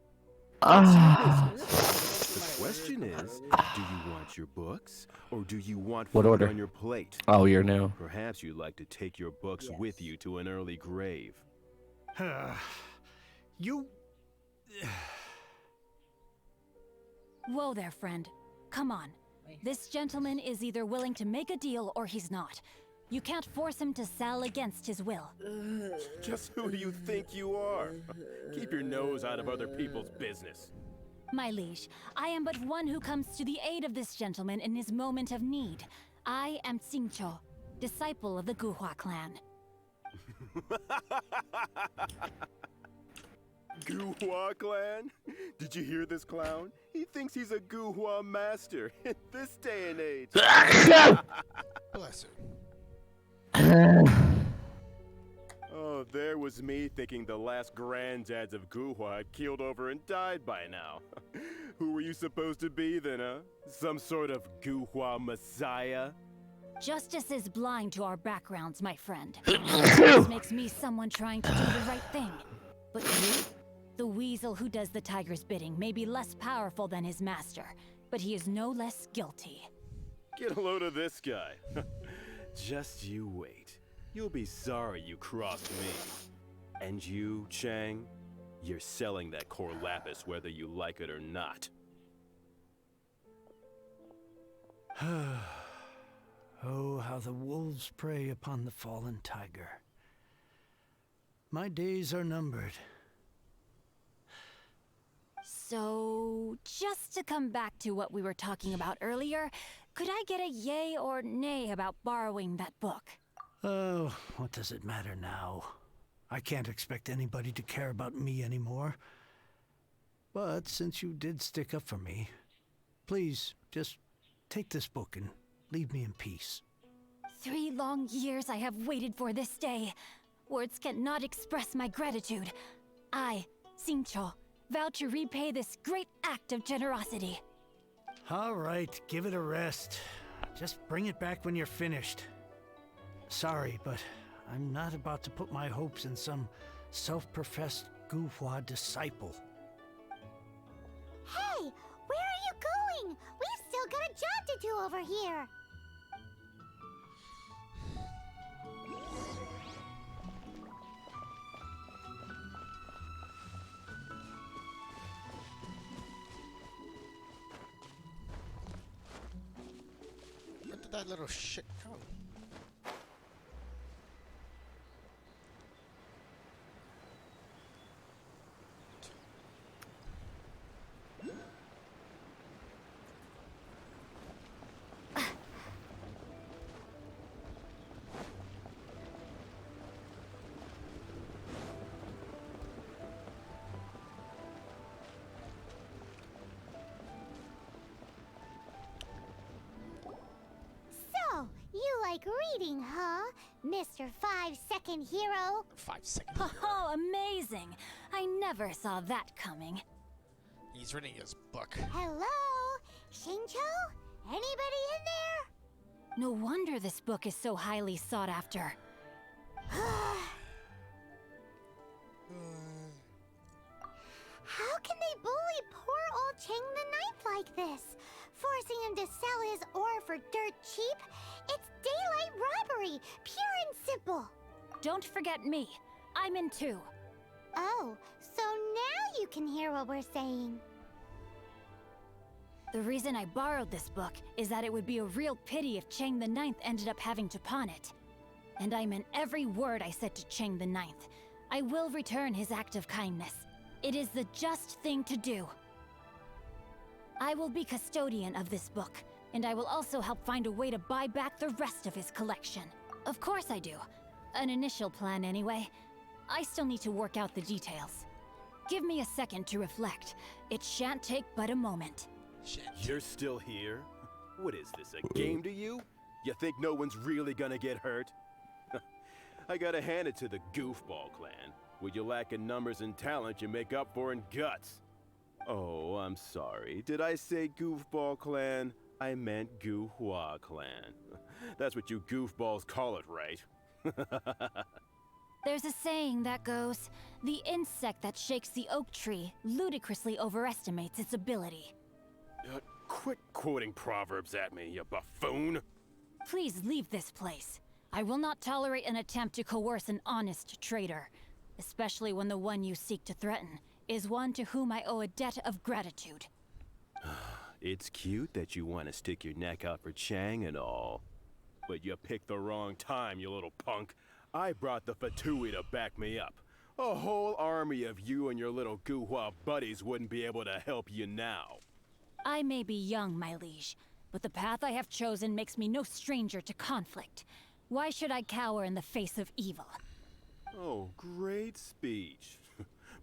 The question is, do you want your books, or do you want What food order? on your plate? Oh, you're new. Perhaps you'd like to take your books with you to an early grave. You... Whoa there, friend. Come on. This gentleman is either willing to make a deal or he's not. You can't force him to sell against his will. Just who do you think you are? Keep your nose out of other people's business. My liege, I am but one who comes to the aid of this gentleman in his moment of need. I am Xingqiu, disciple of the Guhua clan. Guhua clan? Did you hear this clown? He thinks he's a Guhua master in this day and age. Bless her. Oh, there was me thinking the last granddads of Guhua had keeled over and died by now. Who were you supposed to be then, huh? Some sort of Guhua messiah? Justice is blind to our backgrounds, my friend. This makes me someone trying to do the right thing. But you? The weasel who does the tiger's bidding may be less powerful than his master, but he is no less guilty. Get a load of this guy. Just you wait. You'll be sorry you crossed me. And you, Chang, you're selling that core lapis whether you like it or not. Oh, how the wolves prey upon the fallen tiger. my days are numbered. So, just to come back to what we were talking about earlier, could I get a yay or nay about borrowing that book? Oh, what does it matter now? I can't expect anybody to care about me anymore. But since you did stick up for me, please just take this book and leave me in peace. 3 long years I have waited for this day. Words cannot express my gratitude. I, Xingqiu, vow to repay this great act of generosity. All right, give it a rest. Just bring it back when you're finished. Sorry, but I'm not about to put my hopes in some self-professed Guhua disciple. Hey, where are you going? We've still got a job to do over here. Where did that little shit go? So, you like reading, huh? Mr. 5-second hero? 5 seconds. Oh, amazing! I never saw that coming. He's reading his book. Hello? Xingqiu? Anybody in there? No wonder this book is so highly sought after. How can they bully poor old Chang the Ninth like this? Forcing him to sell his ore for dirt cheap? It's daylight robbery, pure and simple. Don't forget me. I'm in too. Oh, so now you can hear what we're saying. The reason I borrowed this book is that it would be a real pity if Chang the Ninth ended up having to pawn it. And I meant every word I said to Chang the Ninth. I will return his act of kindness. It is the just thing to do. I will be custodian of this book, and I will also help find a way to buy back the rest of his collection. Of course I do. An initial plan anyway. I still need to work out the details. Give me a second to reflect. It shan't take but a moment. You're still here? What is this, a game to you? You think no one's really gonna get hurt? I gotta hand it to the Goofball clan. What you lack in numbers and talent, you make up for in guts. Oh, I'm sorry. Did I say Goofball clan? I meant Guhua clan. That's what you goofballs call it, right? There's a saying that goes, the insect that shakes the oak tree ludicrously overestimates its ability. Quit quoting proverbs at me, you buffoon! Please leave this place. I will not tolerate an attempt to coerce an honest trader, especially when the one you seek to threaten is one to whom I owe a debt of gratitude. It's cute that you want to stick your neck out for Chang and all. But you picked the wrong time, you little punk. I brought the Fatui to back me up. A whole army of you and your little Guhua buddies wouldn't be able to help you now. I may be young, my liege, but the path I have chosen makes me no stranger to conflict. Why should I cower in the face of evil? Oh, great speech.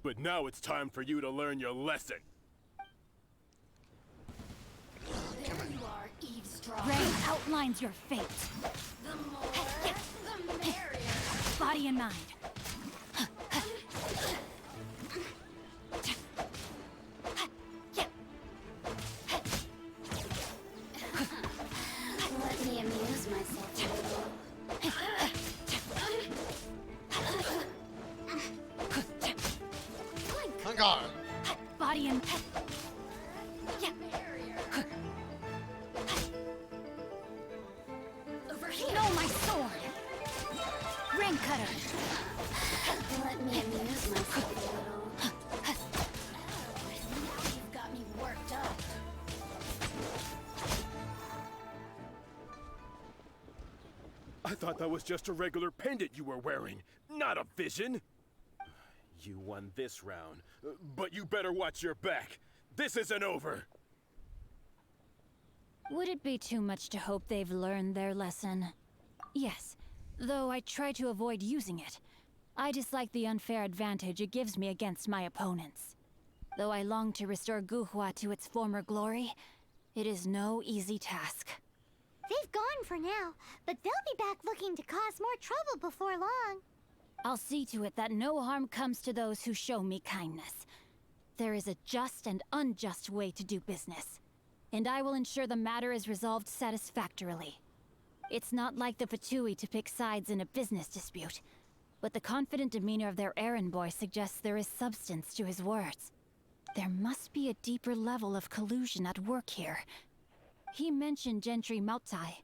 But now it's time for you to learn your lesson. There you are, eavesdropper. Rain outlines your fate. The more, the merrier. Body and mind. Let me amuse myself a little. Hang on. Body and Over here. no, my sword. Ring cutter. Let me amuse myself a little. Now you've got me worked up. I thought that was just a regular pendant you were wearing, not a vision. You won this round, but you better watch your back. This isn't over. Would it be too much to hope they've learned their lesson? Yes, though I try to avoid using it. I dislike the unfair advantage it gives me against my opponents. Though I long to restore Guhua to its former glory, it is no easy task. They've gone for now, but they'll be back looking to cause more trouble before long. I'll see to it that no harm comes to those who show me kindness. There is a just and unjust way to do business, and I will ensure the matter is resolved satisfactorily. It's not like the Fatui to pick sides in a business dispute, but the confident demeanor of their errand boy suggests there is substance to his words. There must be a deeper level of collusion at work here. He mentioned Gentry Mautai.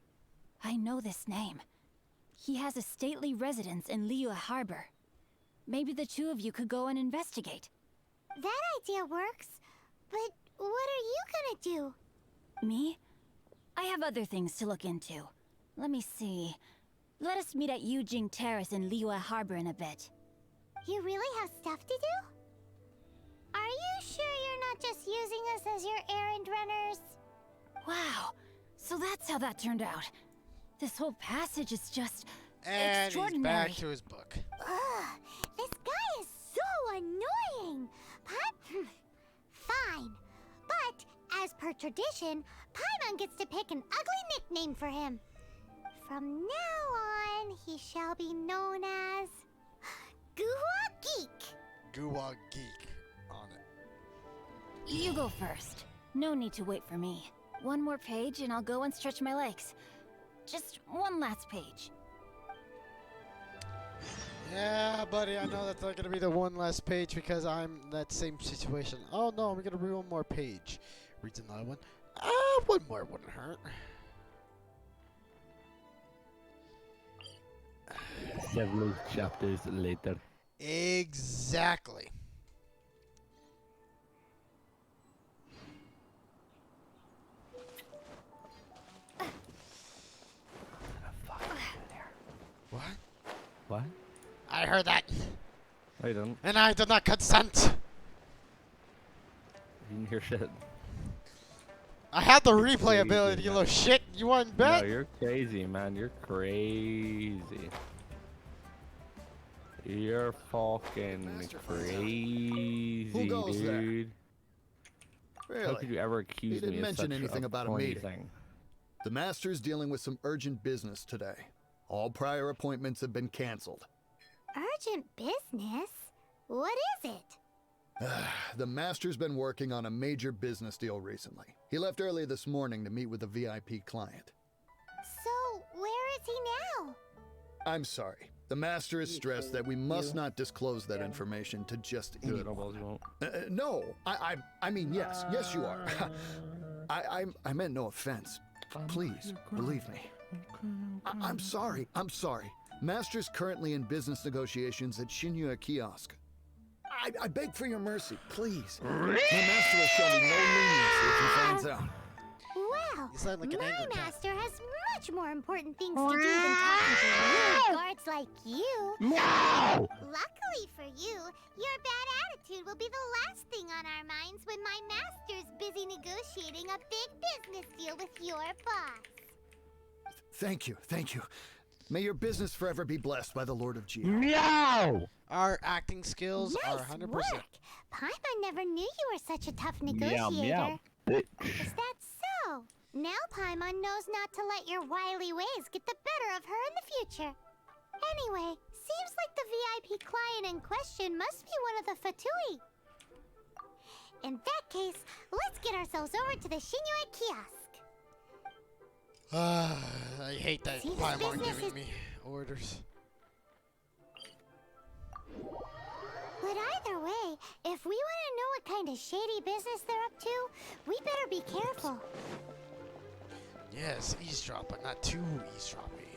I know this name. He has a stately residence in Liyue Harbor. Maybe the two of you could go and investigate. That idea works, but what are you gonna do? Me? I have other things to look into. Let me see. Let us meet at Yujing Terrace in Liyue Harbor in a bit. You really have stuff to do? Are you sure you're not just using us as your errand runners? Wow, so that's how that turned out. This whole passage is just And extraordinary. he's back to his book. Ugh, this guy is so annoying. Fine, but as per tradition, Paimon gets to pick an ugly nickname for him. From now on, he shall be known as Guhua Geek. Guwa Geek on it. You go first. No need to wait for me. One more page and I'll go and stretch my legs. Just one last page. Yeah, buddy, I know that's not gonna be the one last page because I'm in that same situation. Oh no, we're gonna read one more page. Reads another one. One more wouldn't hurt. 7 chapters later. Exactly. What? What? I heard that. I don't. And I did not consent. You didn't hear shit. I had the replay Crazy, ability, you man. little shit. You want bet? No, you're crazy, man. You're crazy. You're fucking crazy, Who goes there? dude. Really? How could you ever accuse He didn't me of mention such anything about a corny meeting. thing? The Master's dealing with some urgent business today. All prior appointments have been canceled. Urgent business? What is it? The Master's been working on a major business deal recently. He left early this morning to meet with a VIP client. So, where is he now? I'm sorry. The Master is stressed that we must not disclose that information to just anyone. No, I mean, yes, you are. I meant no offense. Please, believe me. I'm sorry. Master's currently in business negotiations at Shinyue Kiosk. I beg for your mercy, please. My master will show me no leniency if he finds out. Well, You sound like an my angry cat. master has much more important things to do than talking to rude guards like you. No! Luckily for you, your bad attitude will be the last thing on our minds when my master's busy negotiating a big business deal with your boss. Thank you. May your business forever be blessed by the Lord of Geo. No! Our acting skills are Nice 100%. work. Paimon never knew you were such a tough Meow, negotiator. meow, bitch. Is that so? Now Paimon knows not to let your wily ways get the better of her in the future. Anyway, seems like the VIP client in question must be one of the Fatui. In that case, let's get ourselves over to the Shinyue Kiosk. I hate that See, this Paimon business giving is- me orders. But either way, if we want to know what kind of shady business they're up to, we better be careful. Yes, eavesdrop, but not too eavesdroppy.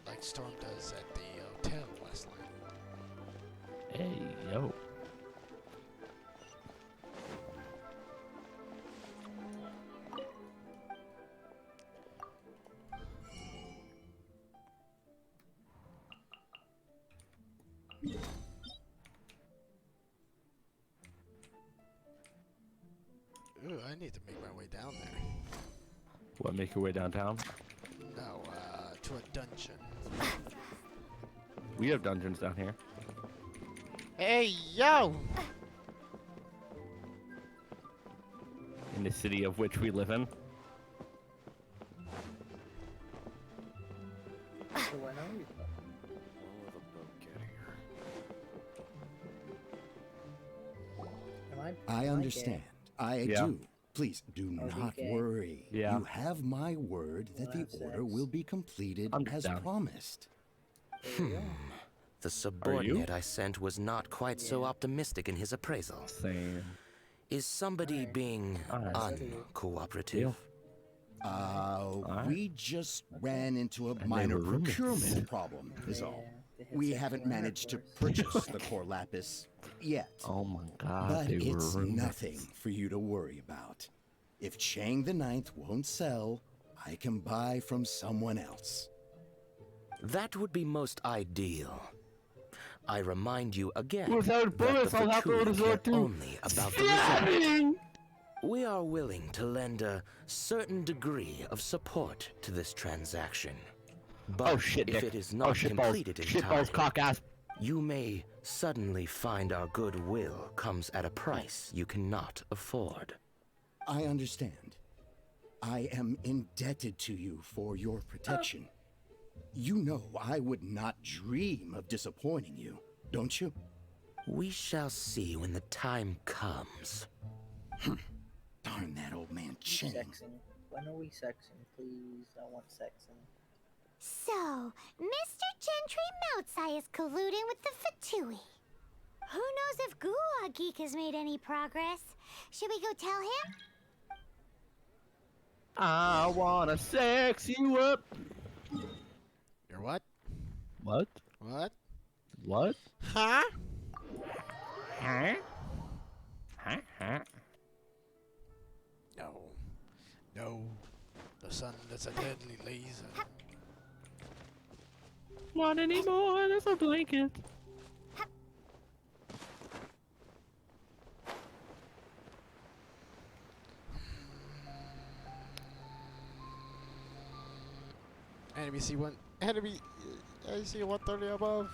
Like Storm does at the hotel last night. Hey, yo. need to make my way down there. What, make your way downtown? No, to a dungeon. We have dungeons down here. Hey, yo! In the city of which we live in. I understand. I do. Please do not worry. Yeah. You have my word that the order will be completed as promised. The subordinate I sent was not quite so optimistic in his appraisal. Same. Is somebody being uncooperative? We just ran into a minor procurement problem, is all. We haven't managed to purchase the core lapis yet. Oh my god, but it's nothing for you to worry about. If Chang the Ninth won't sell, I can buy from someone else. That would be most ideal. I remind you again Without bullets, that I'll the have to Fatui resort care to only about the result. We are willing to lend a certain degree of support to this transaction. But if it is not completed in time, you may suddenly find our goodwill comes at a price you cannot afford. I understand. I am indebted to you for your protection. You know I would not dream of disappointing you, don't you? We shall see when the time comes. Darn that old man Chang. When are we sexing? Please, I want sexing. So, Mr. Gentry Moutsai is colluding with the Fatui. Who knows if Gulag Geek has made any progress? Should we go tell him? I wanna sex you up. You're what? What? What? What? Huh? Huh? Huh? No. No. The sun that's a deadly laser. Not anymore, there's a blanket. Enemy C1. Enemy. I see 130 above.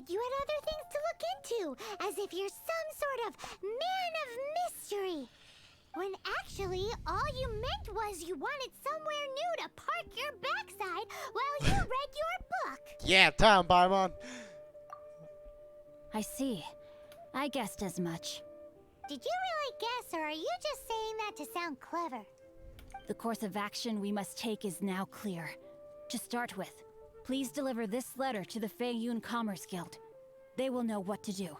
You had other things to look into, as if you're some sort of man of mystery. When actually, all you meant was you wanted somewhere new to park your backside while you read your book. Yeah, Tom Paimon. I see. I guessed as much. Did you really guess, or are you just saying that to sound clever? The course of action we must take is now clear. To start with, please deliver this letter to the Feiyun Commerce Guild. They will know what to do.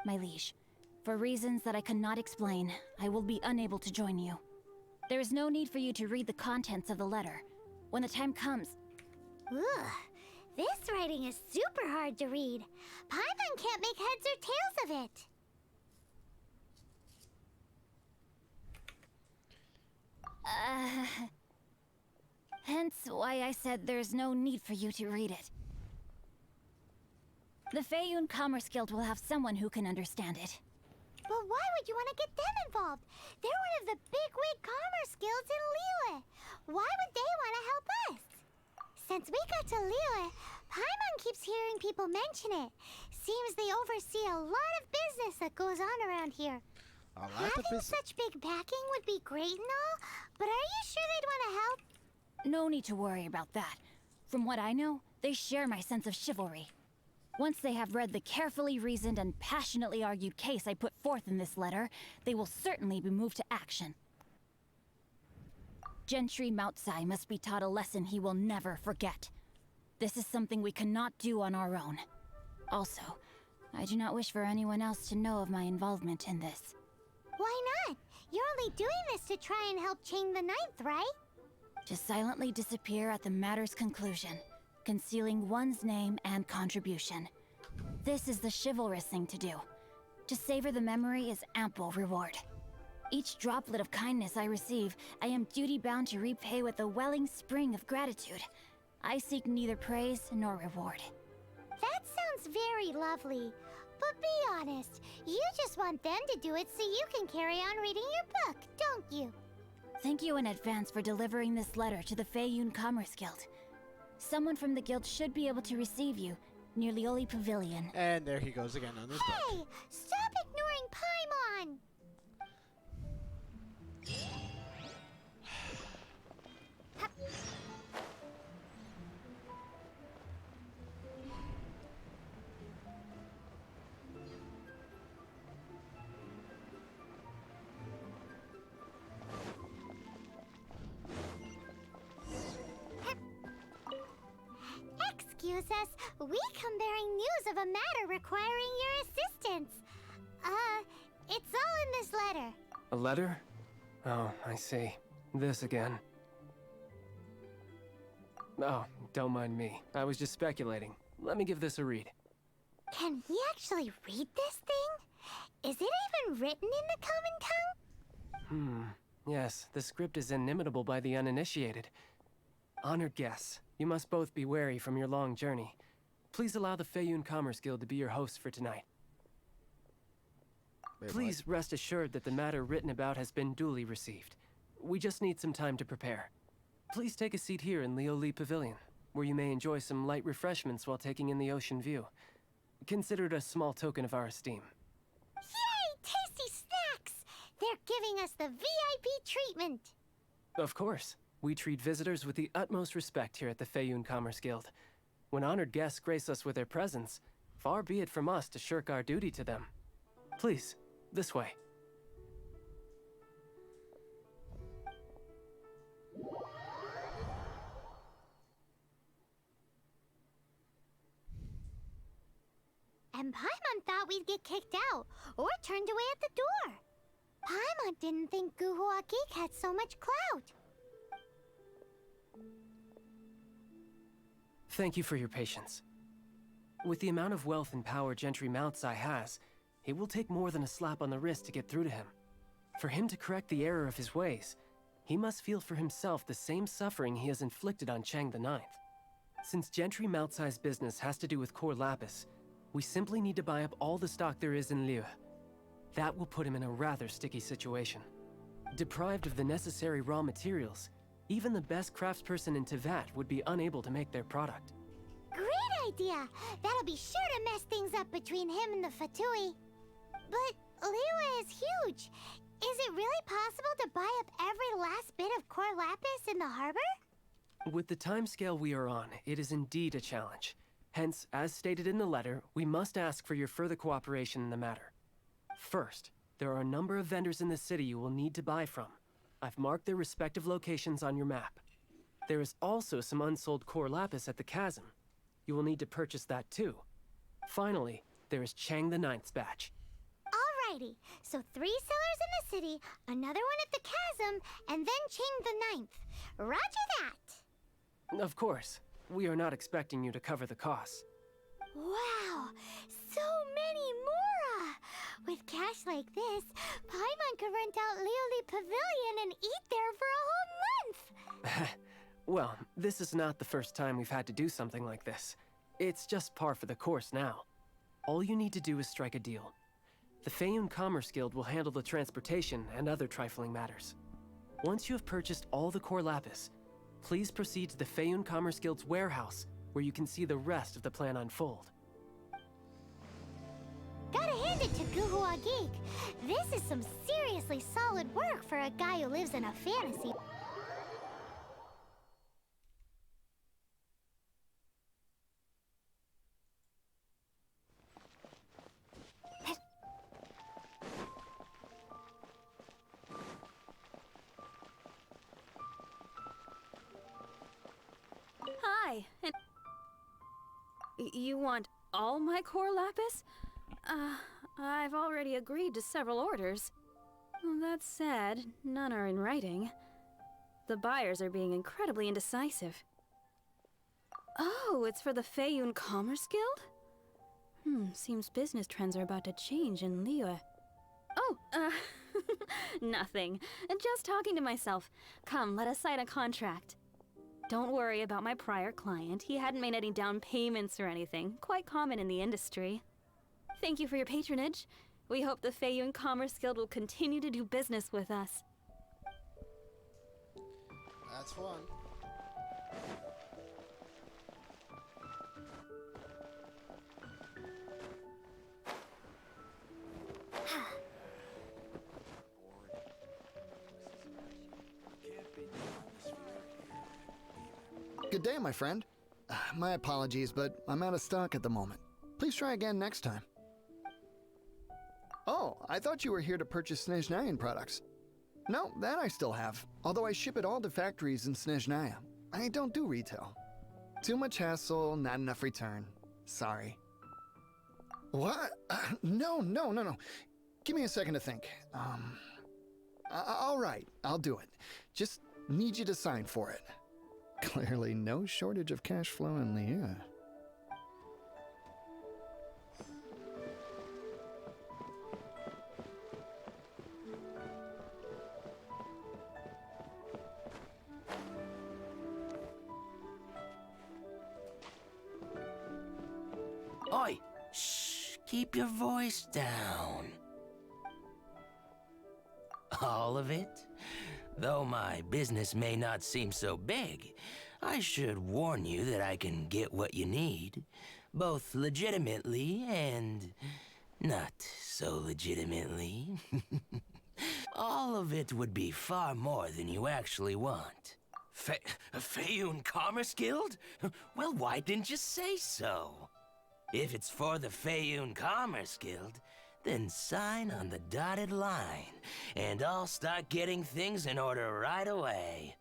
My liege, for reasons that I cannot explain, I will be unable to join you. There is no need for you to read the contents of the letter. When the time comes... Ugh, this writing is super hard to read. Paimon can't make heads or tails of it. Hence why I said there's no need for you to read it. The Feiyun Commerce Guild will have someone who can understand it. But why would you want to get them involved? They're one of the bigwig commerce guilds in Liyue. Why would they want to help us? Since we got to Liyue, Paimon keeps hearing people mention it. Seems they oversee a lot of business that goes on around here. Having such big backing would be great and all, but are you sure they'd want to help? No need to worry about that. From what I know, they share my sense of chivalry. Once they have read the carefully reasoned and passionately argued case I put forth in this letter, they will certainly be moved to action. Gentry Moutsai must be taught a lesson he will never forget. This is something we cannot do on our own. Also, I do not wish for anyone else to know of my involvement in this. Why not? You're only doing this to try and help Chang the Ninth, right? To silently disappear at the matter's conclusion, concealing one's name and contribution. This is the chivalrous thing to do. To savor the memory is ample reward. Each droplet of kindness I receive, I am duty-bound to repay with a welling spring of gratitude. I seek neither praise nor reward. That sounds very lovely. But be honest, you just want them to do it so you can carry on reading your book, don't you? Thank you in advance for delivering this letter to the Feiyun Commerce Guild. Someone from the guild should be able to receive you near Lioli Pavilion. And there he goes again on his book. Hey! Stop ignoring Paimon! Excuse us, we come bearing news of a matter requiring your assistance. It's all in this letter. A letter? Oh, I see. This again. Oh, don't mind me. I was just speculating. Let me give this a read. Can we actually read this thing? Is it even written in the common tongue? Yes, the script is inimitable by the uninitiated. Honored guests, you must both be wary from your long journey. Please allow the Feiyun Commerce Guild to be your hosts for tonight. Please rest assured that the matter written about has been duly received. We just need some time to prepare. Please take a seat here in Lioli Pavilion, where you may enjoy some light refreshments while taking in the ocean view. Consider it a small token of our esteem. Yay! Tasty snacks! They're giving us the VIP treatment. Of course. We treat visitors with the utmost respect here at the Feiyun Commerce Guild. When honored guests grace us with their presence, far be it from us to shirk our duty to them. Please, this way. And Paimon thought we'd get kicked out, or turned away at the door. Paimon didn't think Guhua Geek had so much clout. Thank you for your patience. With the amount of wealth and power Gentry Moutsai has, it will take more than a slap on the wrist to get through to him. For him to correct the error of his ways, he must feel for himself the same suffering he has inflicted on Chang the Ninth. Since Gentry Moutsai's business has to do with core lapis, we simply need to buy up all the stock there is in Liu. That will put him in a rather sticky situation. Deprived of the necessary raw materials, even the best craftsperson in Tevat would be unable to make their product. Great idea! That'll be sure to mess things up between him and the Fatui. But Liyue is huge. Is it really possible to buy up every last bit of core lapis in the harbor? With the timescale we are on, it is indeed a challenge. Hence, as stated in the letter, we must ask for your further cooperation in the matter. First, there are a number of vendors in the city you will need to buy from. I've marked their respective locations on your map. There is also some unsold core lapis at the chasm. You will need to purchase that too. Finally, there is Chang the Ninth's batch. Alrighty, so 3 sellers in the city, another one at the chasm, and then Chang the Ninth. Roger that! Of course, we are not expecting you to cover the costs. Wow, so many mora! With cash like this, Paimon could rent out Lioli Pavilion and eat there for a whole month! Well, this is not the first time we've had to do something like this. It's just par for the course now. All you need to do is strike a deal. The Feiyun Commerce Guild will handle the transportation and other trifling matters. Once you have purchased all the core lapis, please proceed to the Feiyun Commerce Guild's warehouse, where you can see the rest of the plan unfold. Gotta hand it to Guhua Geek. This is some seriously solid work for a guy who lives in a fantasy. Hi, and you want all my core lapis? I've already agreed to several orders. That said, none are in writing. The buyers are being incredibly indecisive. Oh, it's for the Feiyun Commerce Guild? Seems business trends are about to change in Liyue. Oh, nothing. Just talking to myself. Come, let us sign a contract. Don't worry about my prior client. He hadn't made any down payments or anything. Quite common in the industry. Thank you for your patronage. We hope the Feiyun Commerce Guild will continue to do business with us. That's fun. Good day, my friend. My apologies, but I'm out of stock at the moment. Please try again next time. Oh, I thought you were here to purchase Snezhnayan products. No, that I still have, although I ship it all to factories in Snezhnaya. I don't do retail. Too much hassle, not enough return. Sorry. What? No. Give me a second to think. All right, I'll do it. Just need you to sign for it. Clearly no shortage of cash flow in Liyue. Oi! Shh! Keep your voice down. All of it? Though my business may not seem so big, I should warn you that I can get what you need, both legitimately and not so legitimately. All of it would be far more than you actually want. Feiyun Commerce Guild? Well, why didn't you say so? If it's for the Feiyun Commerce Guild, then sign on the dotted line, and I'll start getting things in order right away.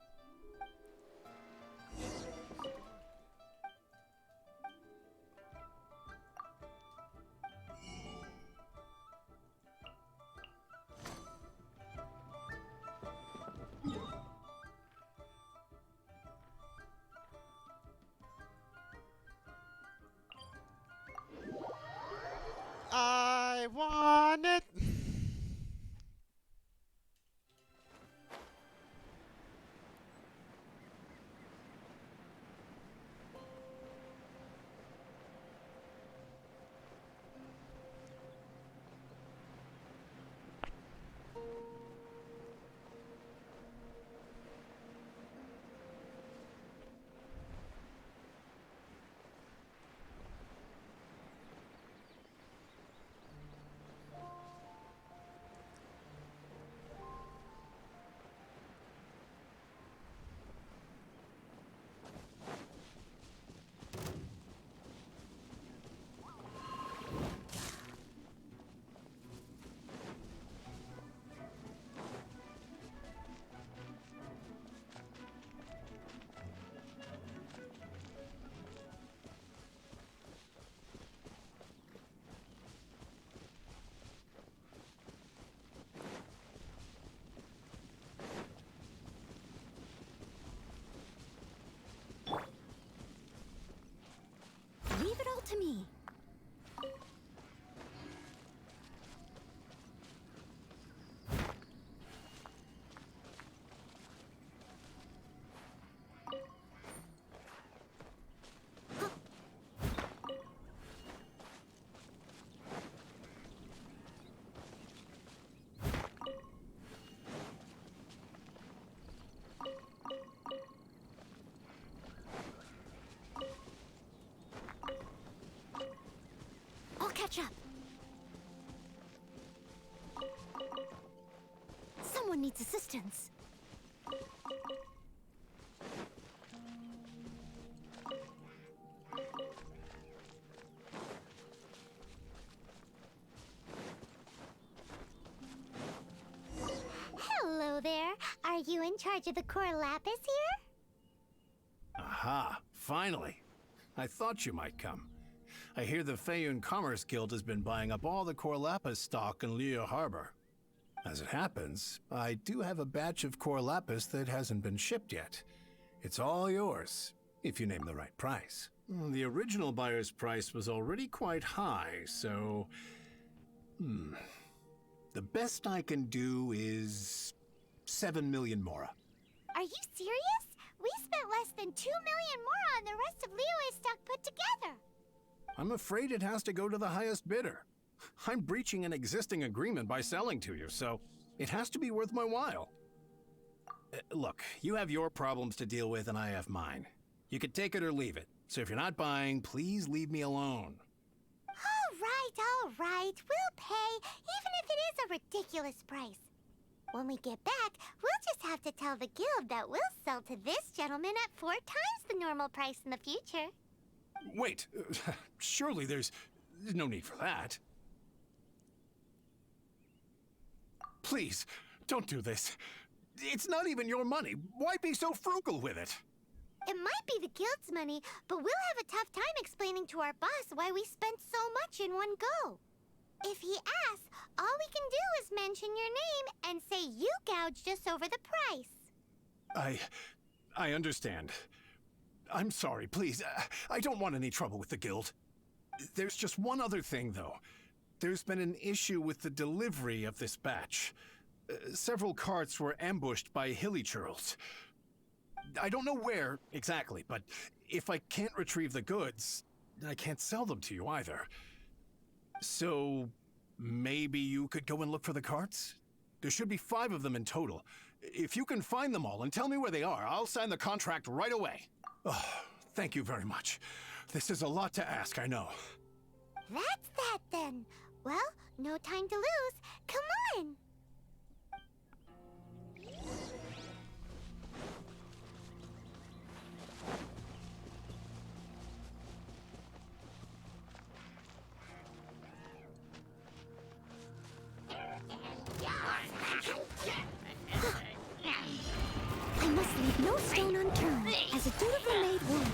I want it. Leave it all to me. I'll catch up. Someone needs assistance. Hello there. Are you in charge of the core lapis here? Aha, finally. I thought you might come. I hear the Feiyun Commerce Guild has been buying up all the core lapis stock in Liyue Harbor. As it happens, I do have a batch of core lapis that hasn't been shipped yet. It's all yours, if you name the right price. The original buyer's price was already quite high, so... The best I can do is 7 million mora. Are you serious? We spent less than 2 million more on the rest of Liyue's stock put together. I'm afraid it has to go to the highest bidder. I'm breaching an existing agreement by selling to you, so it has to be worth my while. Look, you have your problems to deal with and I have mine. You could take it or leave it. So if you're not buying, please leave me alone. All right. We'll pay, even if it is a ridiculous price. When we get back, we'll just have to tell the guild that we'll sell to this gentleman at 4 times the normal price in the future. Wait, surely there's no need for that. Please, don't do this. It's not even your money. Why be so frugal with it? It might be the guild's money, but we'll have a tough time explaining to our boss why we spent so much in one go. If he asks, all we can do is mention your name and say you gouged us over the price. I understand. I'm sorry, please. I don't want any trouble with the guild. There's just one other thing, though. There's been an issue with the delivery of this batch. Several carts were ambushed by hilly churls. I don't know where exactly, but if I can't retrieve the goods, I can't sell them to you either. So maybe you could go and look for the carts? There should be 5 of them in total. If you can find them all and tell me where they are, I'll sign the contract right away. Oh, thank you very much. This is a lot to ask, I know. That's that then. Well, no time to lose. Come on! I must leave no stone unturned, as a dutiful maid would.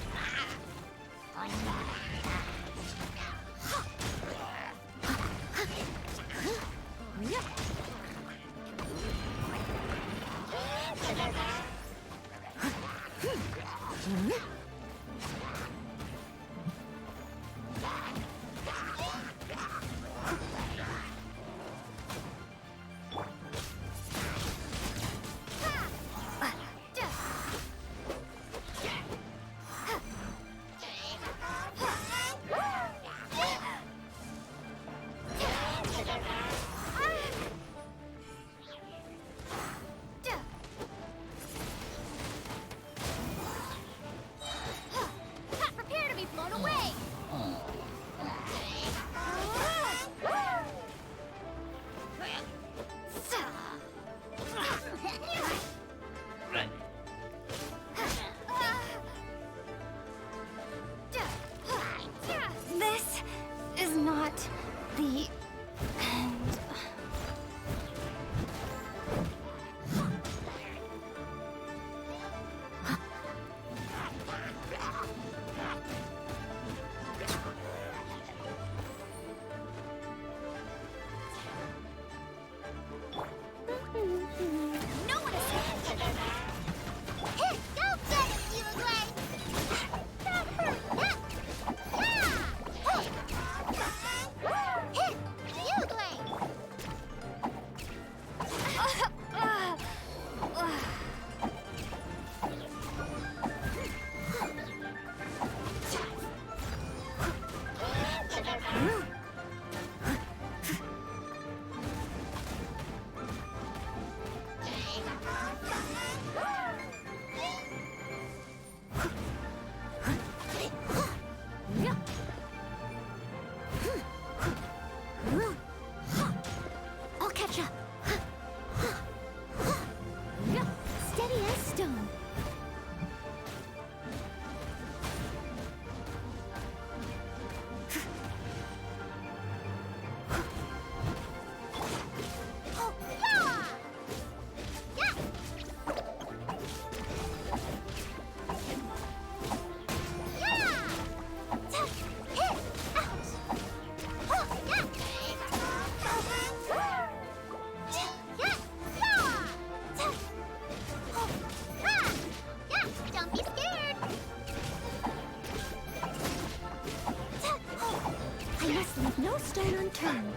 No stone unturned.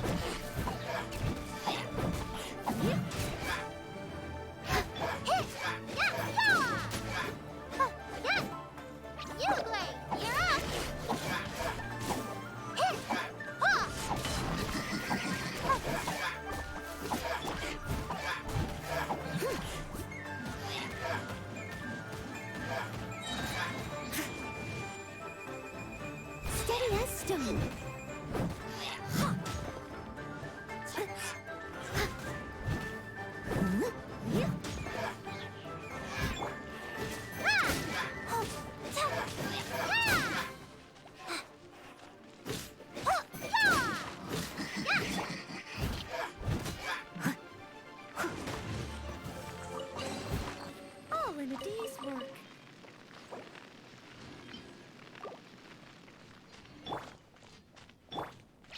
Steady as stone. All in a day's work.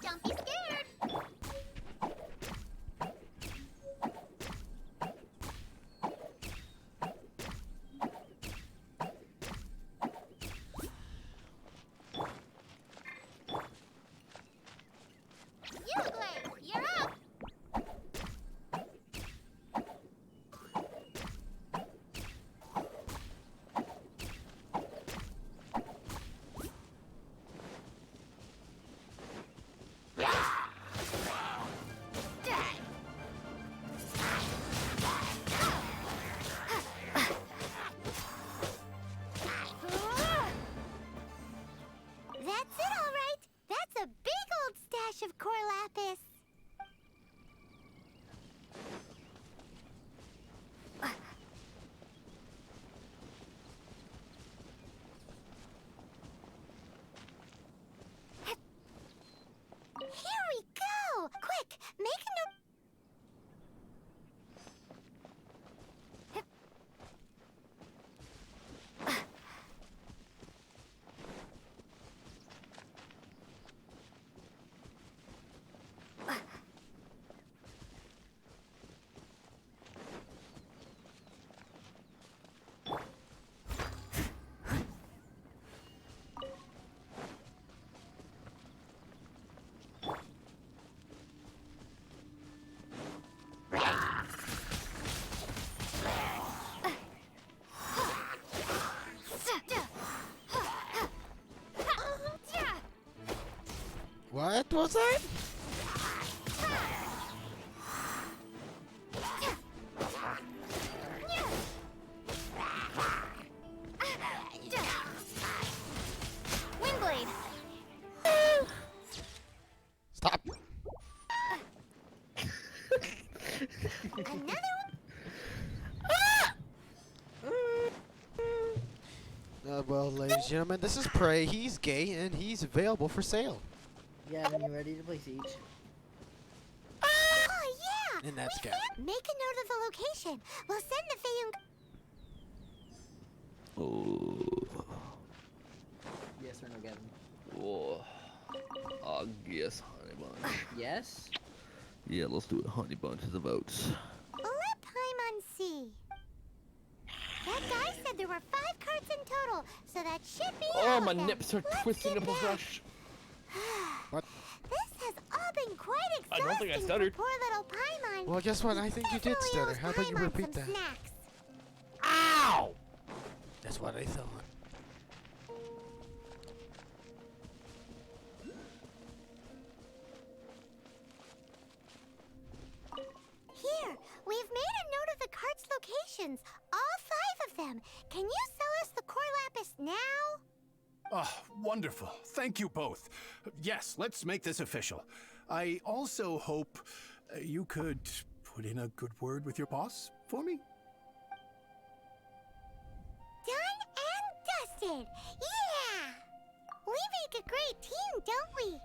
Don't be scared. Uglay, you're up. That's it, all right. That's a big old stash of core lapis. Here we go! Quick, make a note. What was that? Windblade. Stop. Another Well, ladies and gentlemen, this is Prey. He's gay and he's available for sale. Gavin, you ready to play Siege? Oh, yeah! And that's Gavin. Make a note of the location. We'll send the Feyung. Oh. Yes or no, Gavin? Oh. I guess honey bunch. Yes? Yeah, let's do it. Honey bunches of votes. Let Paimon see. That guy said there were 5 carts in total, so that should be all Oh, of my them. nips are twisting nipples rush. What? This has all been quite I exhausting don't think I stuttered. for poor little Paimon. Well, guess what? I think you did stutter. How about you Paimon repeat some that? snacks. Ow! That's what I thought. Here, we've made a note of the cart's locations. All 5 of them. Can you sell us the core lapis now? Oh, wonderful. Thank you both. Yes, let's make this official. I also hope you could put in a good word with your boss for me. Done and dusted. Yeah! We make a great team, don't we?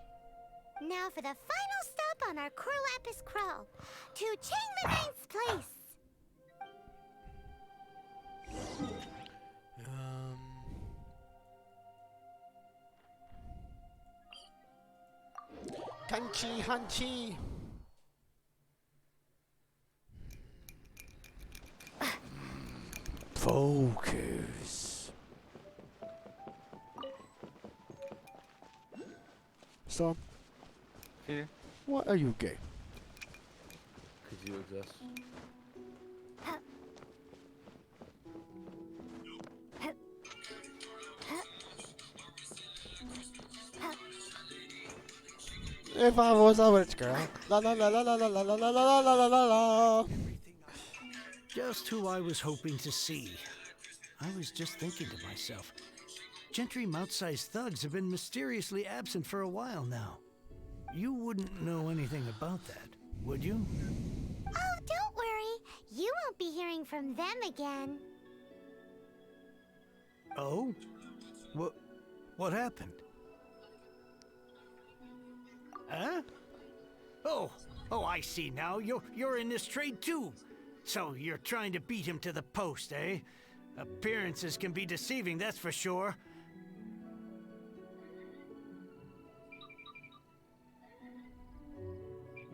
Now for the final stop on our core lapis crawl. To Chain the Ninth's place. Kanchi Hanchi. Focus. So, here? Why are you gay? Because you exist. If I was a witch girl. La la la la la la la la la la la la la la. Just who I was hoping to see. I was just thinking to myself, Gentry mouth-sized thugs have been mysteriously absent for a while now. You wouldn't know anything about that, would you? Oh, don't worry. You won't be hearing from them again. Oh? What happened? Huh? Oh, I see now. You're in this trade too. So you're trying to beat him to the post, eh? Appearances can be deceiving, that's for sure.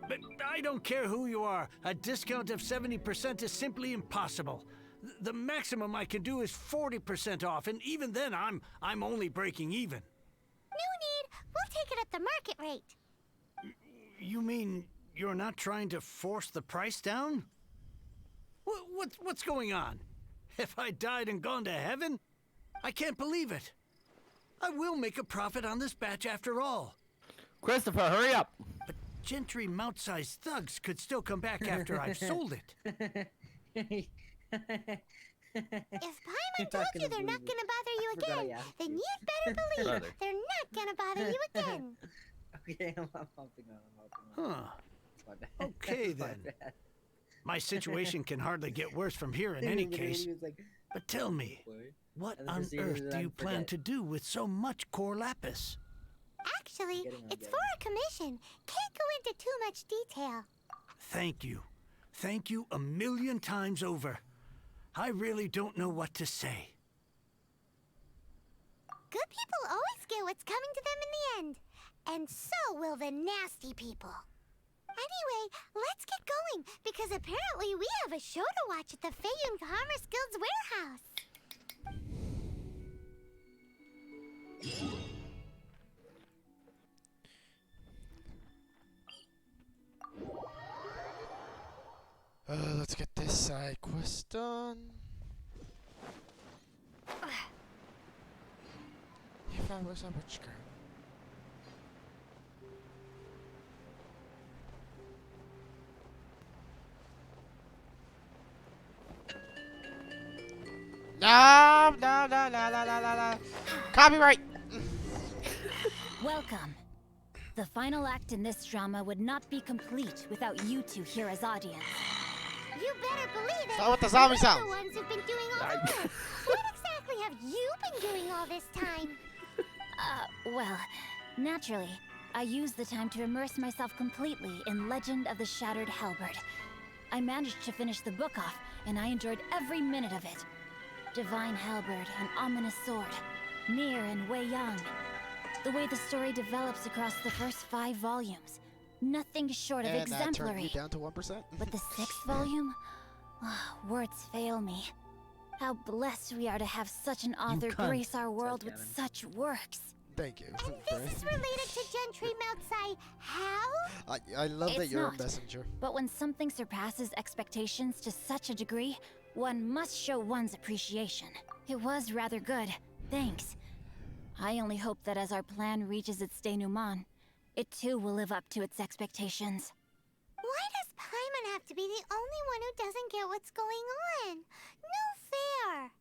But I don't care who you are. A discount of 70% is simply impossible. The maximum I can do is 40% off, and even then I'm only breaking even. No need. We'll take it at the market rate. You mean you're not trying to force the price down? What's going on? Have I died and gone to heaven? I can't believe it. I will make a profit on this batch after all. Christopher, hurry up! But Gentry mouth-sized thugs could still come back after I've sold it. If Paimon told you they're not gonna bother you again, then you'd better believe they're not gonna bother you again. Okay, I'm hopping on. Huh. My bad. Okay My then. bad. My situation can hardly get worse from here in any case. He was like, But tell me, what And then on proceeded earth to do you then plan forget. to do with so much core lapis? Actually, Getting it's for a commission. Can't go into too much detail. Thank you. Thank you a million times over. I really don't know what to say. Good people always get what's coming to them in the end. And so will the nasty people. Anyway, let's get going, because apparently we have a show to watch at the Feiyun Commerce Guild's warehouse. Let's get this side quest done. If I was a witch girl. No, no, no, no, no, no, no, no. Copyright! Welcome. The final act in this drama would not be complete without you two here as audience. You better believe it. Stop with the zombie We're sounds. the ones who've been doing all the work. What exactly have you been doing all this time? Well, naturally, I used the time to immerse myself completely in Legend of the Shattered Halberd. I managed to finish the book off, and I enjoyed every minute of it. Divine Halberd, an ominous sword, Mir and Wei Yang. The way the story develops across the first 5 volumes, nothing short of And that turned exemplary. you down to 1%. But the 6th volume? Words fail me. How blessed we are to have such an author cunt, grace our world said with Kevin. such works. Thank you. This is related to Gentry Moutsai. How? I love that It's you're not. a messenger. But when something surpasses expectations to such a degree, one must show one's appreciation. It was rather good. Thanks. I only hope that as our plan reaches its denouement, it too will live up to its expectations. Why does Paimon have to be the only one who doesn't get what's going on? No fair.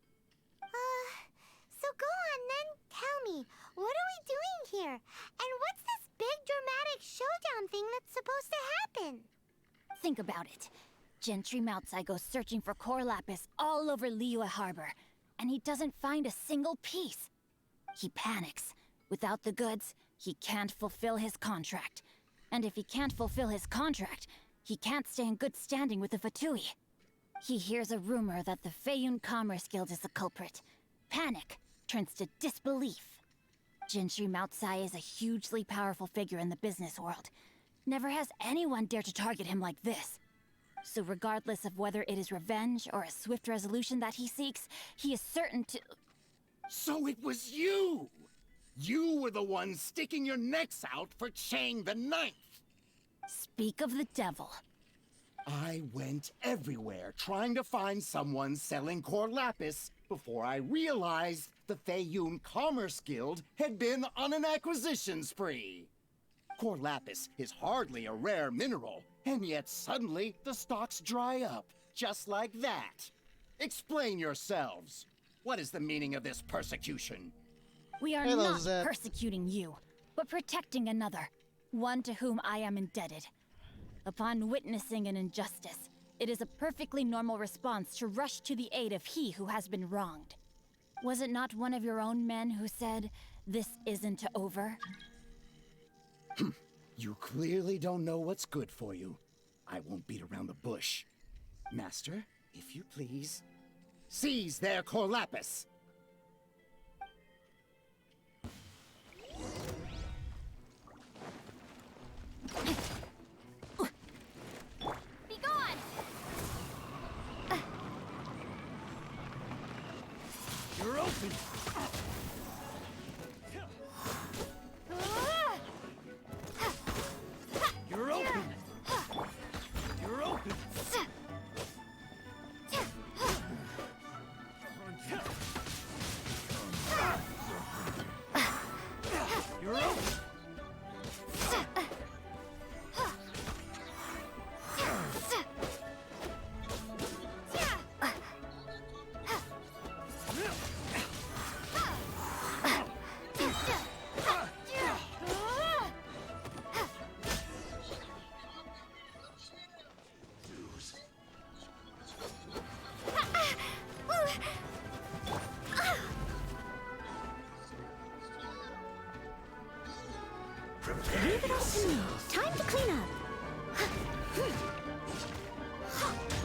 So go on then, tell me, what are we doing here? And what's this big dramatic showdown thing that's supposed to happen? Think about it. Gentry Moutsai goes searching for core lapis all over Liyue Harbor, and he doesn't find a single piece. He panics. Without the goods, he can't fulfill his contract. And if he can't fulfill his contract, he can't stay in good standing with the Fatui. He hears a rumor that the Feiyun Commerce Guild is the culprit. Panic turns to disbelief. Gentry Moutsai is a hugely powerful figure in the business world. Never has anyone dared to target him like this. So regardless of whether it is revenge or a swift resolution that he seeks, he is certain to... So it was you! You were the one sticking your necks out for Chang the Ninth! Speak of the devil. I went everywhere trying to find someone selling core lapis before I realized the Feiyun Commerce Guild had been on an acquisition spree. Core lapis is hardly a rare mineral, and yet suddenly the stocks dry up, just like that. Explain yourselves. What is the meaning of this persecution? We are not persecuting you, but protecting another, one to whom I am indebted. Upon witnessing an injustice, it is a perfectly normal response to rush to the aid of he who has been wronged. Was it not one of your own men who said, "This isn't over"? You clearly don't know what's good for you. I won't beat around the bush. Master, if you please, seize their core lapis. Be gone! You're open! You're open! You're open! You're open! Leave it all to me. Time to clean up.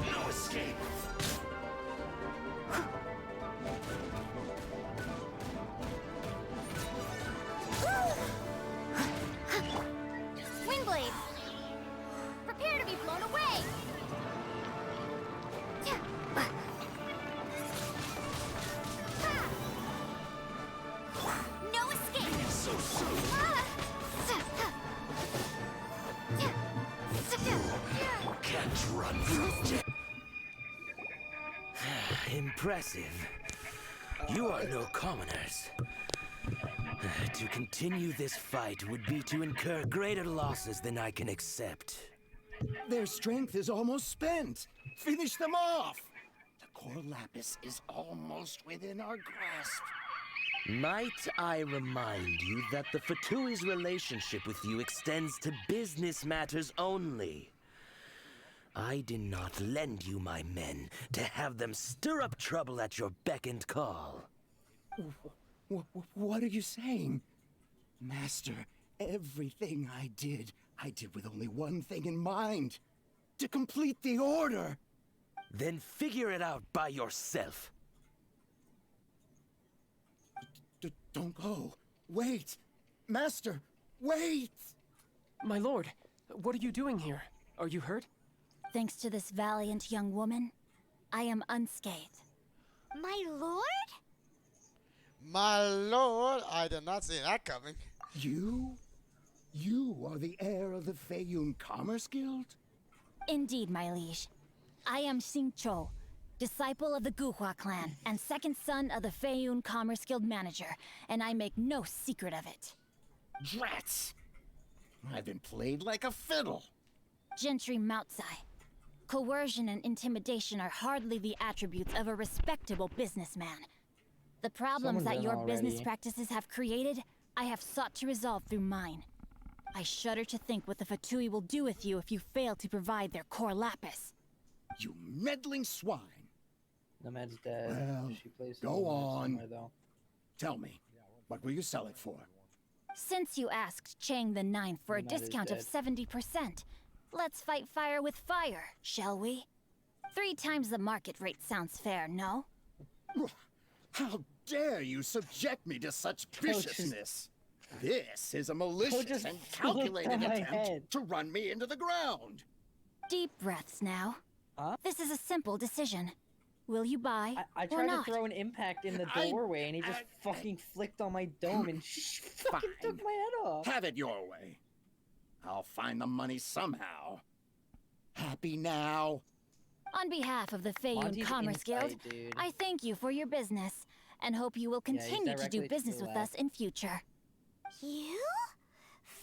No escape. Windblade! Prepare to be blown away! No escape! So soon. Can't run from death. Impressive. You are no commoners. To continue this fight would be to incur greater losses than I can accept. Their strength is almost spent. Finish them off. The core lapis is almost within our grasp. Might I remind you that the Fatui's relationship with you extends to business matters only? I did not lend you my men to have them stir up trouble at your beck and call. What are you saying? Master, everything I did with only one thing in mind. To complete the order. Then figure it out by yourself. Don't go. Wait. Master, wait! My lord, what are you doing here? Are you hurt? Thanks to this valiant young woman, I am unscathed. My lord? My lord, I did not see that coming. You? You are the heir of the Feiyun Commerce Guild? Indeed, my liege. I am Xingqiu, disciple of the Guhua clan and second son of the Feiyun Commerce Guild manager, and I make no secret of it. Drats! I've been played like a fiddle. Gentry Moutsai. Coercion and intimidation are hardly the attributes of a respectable businessman. The problems that your business practices have created, I have sought to resolve through mine. I shudder to think what the Fatui will do with you if you fail to provide their core lapis. You meddling swine! Nomad's dead. Well, She plays go on. somewhere, though. Tell me, what will you sell it for? Since you asked Chang the Ninth for a Nomad is discount of dead. 70%, let's fight fire with fire, shall we? 3 times the market rate sounds fair, no? How dare you subject me to such viciousness? This is a malicious and calculated attempt to run me into the ground. Deep breaths now. This is a simple decision. Will you buy I or tried not? to throw an impact in the doorway and he just fucking flicked on my dome and fucking took my head off. Have it your way. I'll find the money somehow. Happy now? On behalf of the Feiyun Monty's Commerce Guild, insight, dude. I thank you for your business and hope you will Yeah, he's continue to do directly to business the with left. us in future. You?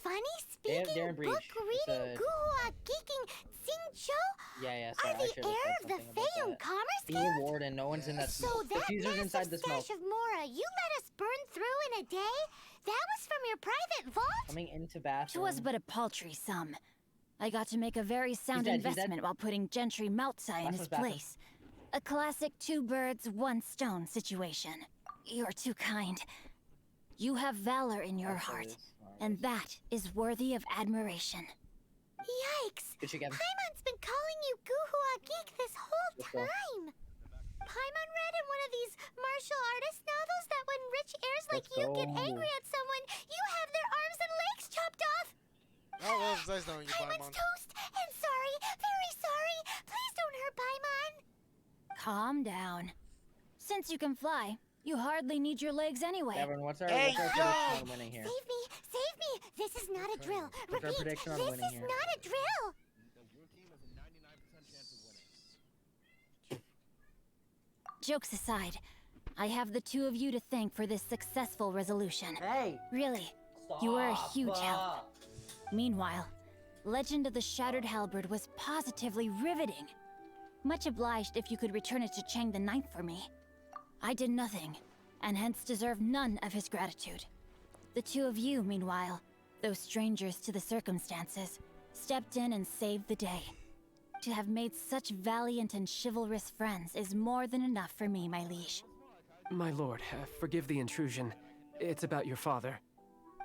Funny They have speaking, Darren Breach. book It's reading, a- guhua geeking Xingqiu Yeah, are sorry, I the should have heir said of the something about Feiyun that. Commerce He's a Guild? warden, no one's in that So smoke. that Diffuser's inside massive the smoke. stash of Mora you let us burn through in a day? That was from your private vault? Coming into bathroom. 'Twas but a paltry sum. I got to make a very sound dead, he's dead. investment while putting Gentry Maltsai in Last his one's bathroom. place. A classic two birds, one stone situation. You're too kind. You have valor in your heart, and that is worthy of admiration. Yikes! Good shit, Gavin. Paimon's been calling you Guhua Geek this whole Let's go. time. Paimon read in one of these martial artist novels that when rich heirs like Let's you get go. angry at someone, you have their arms and legs chopped off. Oh, well, it's nice knowing you, Paimon's Paimon. toast, and sorry, very sorry. Please don't hurt Paimon. Calm down. Since you can fly, you hardly need your legs anyway. Gavin, what's our Hey, prediction yo! on winning here? Save me, save me. This is not a drill. What's our Repeat, prediction on this winning is here? not a drill. Jokes aside, I have the two of you to thank for this successful resolution. Hey! Really, you were a huge help. Meanwhile, Legend of the Shattered Halberd was positively riveting. Much obliged if you could return it to Chang the Ninth for me. I did nothing, and hence deserve none of his gratitude. The two of you, meanwhile, though strangers to the circumstances, stepped in and saved the day. To have made such valiant and chivalrous friends is more than enough for me, my liege. My lord, forgive the intrusion. It's about your father.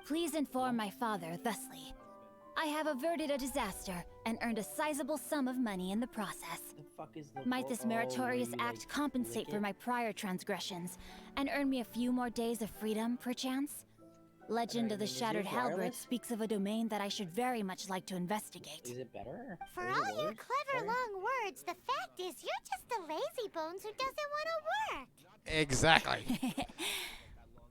Please inform my father thusly. I have averted a disaster and earned a sizable sum of money in the process. The fuck is the Might this meritorious where you, act compensate lick for it? my prior transgressions and earn me a few more days of freedom, perchance? Legend of the is it Shattered Halberd wireless? speaks of a domain that I should very much like to investigate. Is it better? For Or is all it your worse? clever Better? long words, the fact is you're just a lazy bones who doesn't want to work. Exactly.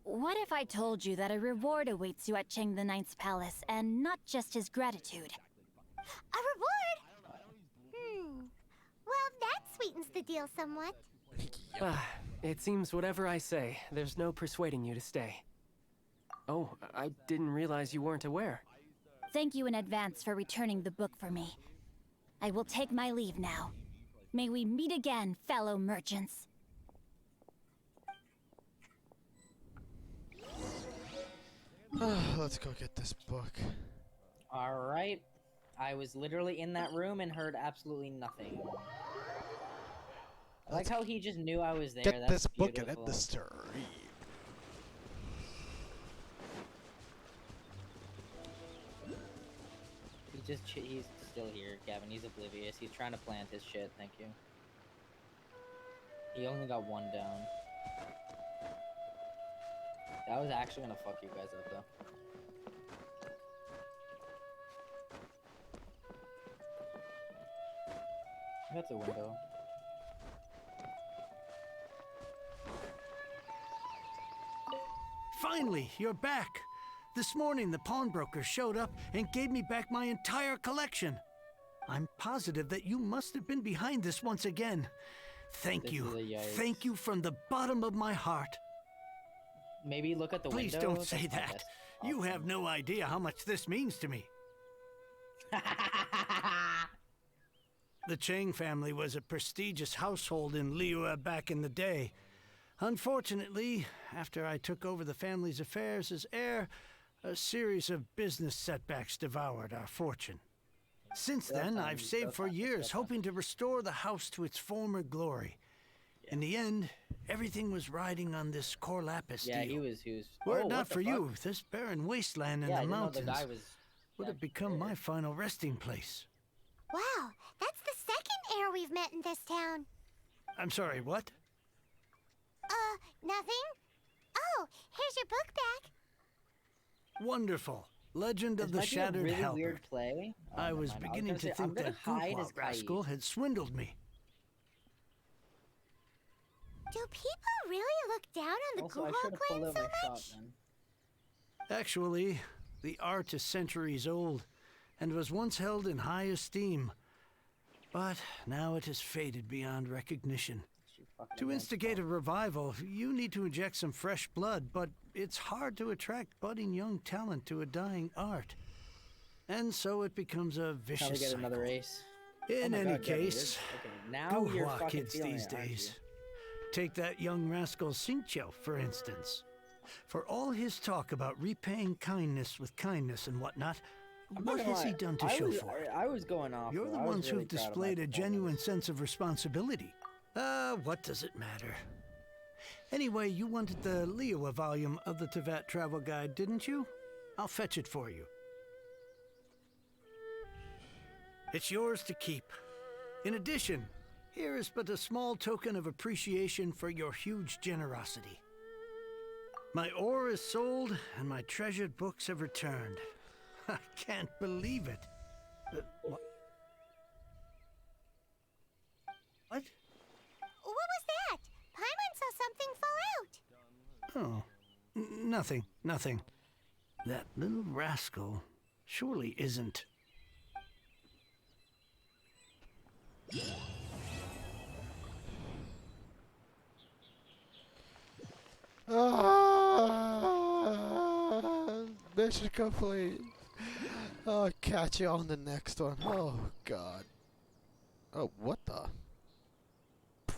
What if I told you that a reward awaits you at Cheng the Ninth's palace, and not just his gratitude? A reward? Well, that sweetens the deal somewhat. It seems whatever I say, there's no persuading you to stay. Oh, I didn't realize you weren't aware. Thank you in advance for returning the book for me. I will take my leave now. May we meet again, fellow merchants. Let's go get this book. Alright. I was literally in that room and heard absolutely nothing. I like how he just knew I was there. Get That's this book and end beautiful. the story. He's still here, Gavin. He's oblivious. He's trying to plant his shit. Thank you. He only got one down. That was actually gonna fuck you guys up, though. That's a window. Finally, you're back. This morning, the pawnbroker showed up and gave me back my entire collection. I'm positive that you must have been behind this once again. Thank This you. is a yikes. Thank you from the bottom of my heart. Maybe look at the Please window. don't say That's my that. best You have no idea how much this means to me. The Chang family was a prestigious household in Liyue back in the day. Unfortunately, after I took over the family's affairs as heir, a series of business setbacks devoured our fortune. Since then, I've saved for years, hoping to restore the house to its former glory. In the end, everything was riding on this core lapis Yeah, deal. he was. Were Oh, it not what the for fuck? you, this barren wasteland in Yeah, I the didn't know the mountains guy was would have become my final resting place. Wow, that's the second heir we've met in this town. I'm sorry, what? Nothing? Oh, here's your book back. Wonderful. Legend of This the might be a Shattered really Halberd. weird play. Oh, I never was mind. beginning gonna to say, think I'm gonna that hide Guhua as rascal had swindled me. Do people really look down on the Also, I Guhua should have pulled clan out so my much? shotgun. Actually, the art is centuries old, and was once held in high esteem. But now it has faded beyond recognition. To instigate a revival, you need to inject some fresh blood, but it's hard to attract budding young talent to a dying art. And so it becomes a vicious Probably get cycle. another ace. In Oh my any God, Gabby, case, okay, now you're Guhua fucking kids feeling these it, aren't days. Take that young rascal Xingqiu, for instance. For all his talk about repaying kindness with kindness and whatnot, I'm not what gonna has he lie, done to I show was- for it? I was going off. You're though. the I was ones really who've proud of my displayed a performance. genuine sense of responsibility. What does it matter? Anyway, you wanted the Liyue volume of the Tevat Travel Guide, didn't you? I'll fetch it for you. It's yours to keep. In addition, here is but a small token of appreciation for your huge generosity. My ore is sold, and my treasured books have returned. I can't believe it. What? What? What was that? Paimon saw something fall out. Oh, nothing, nothing. That little rascal surely isn't. Mission complete. I'll catch you on the next one. Oh, God. Oh, what the?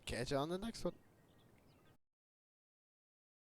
Catch you on the next one.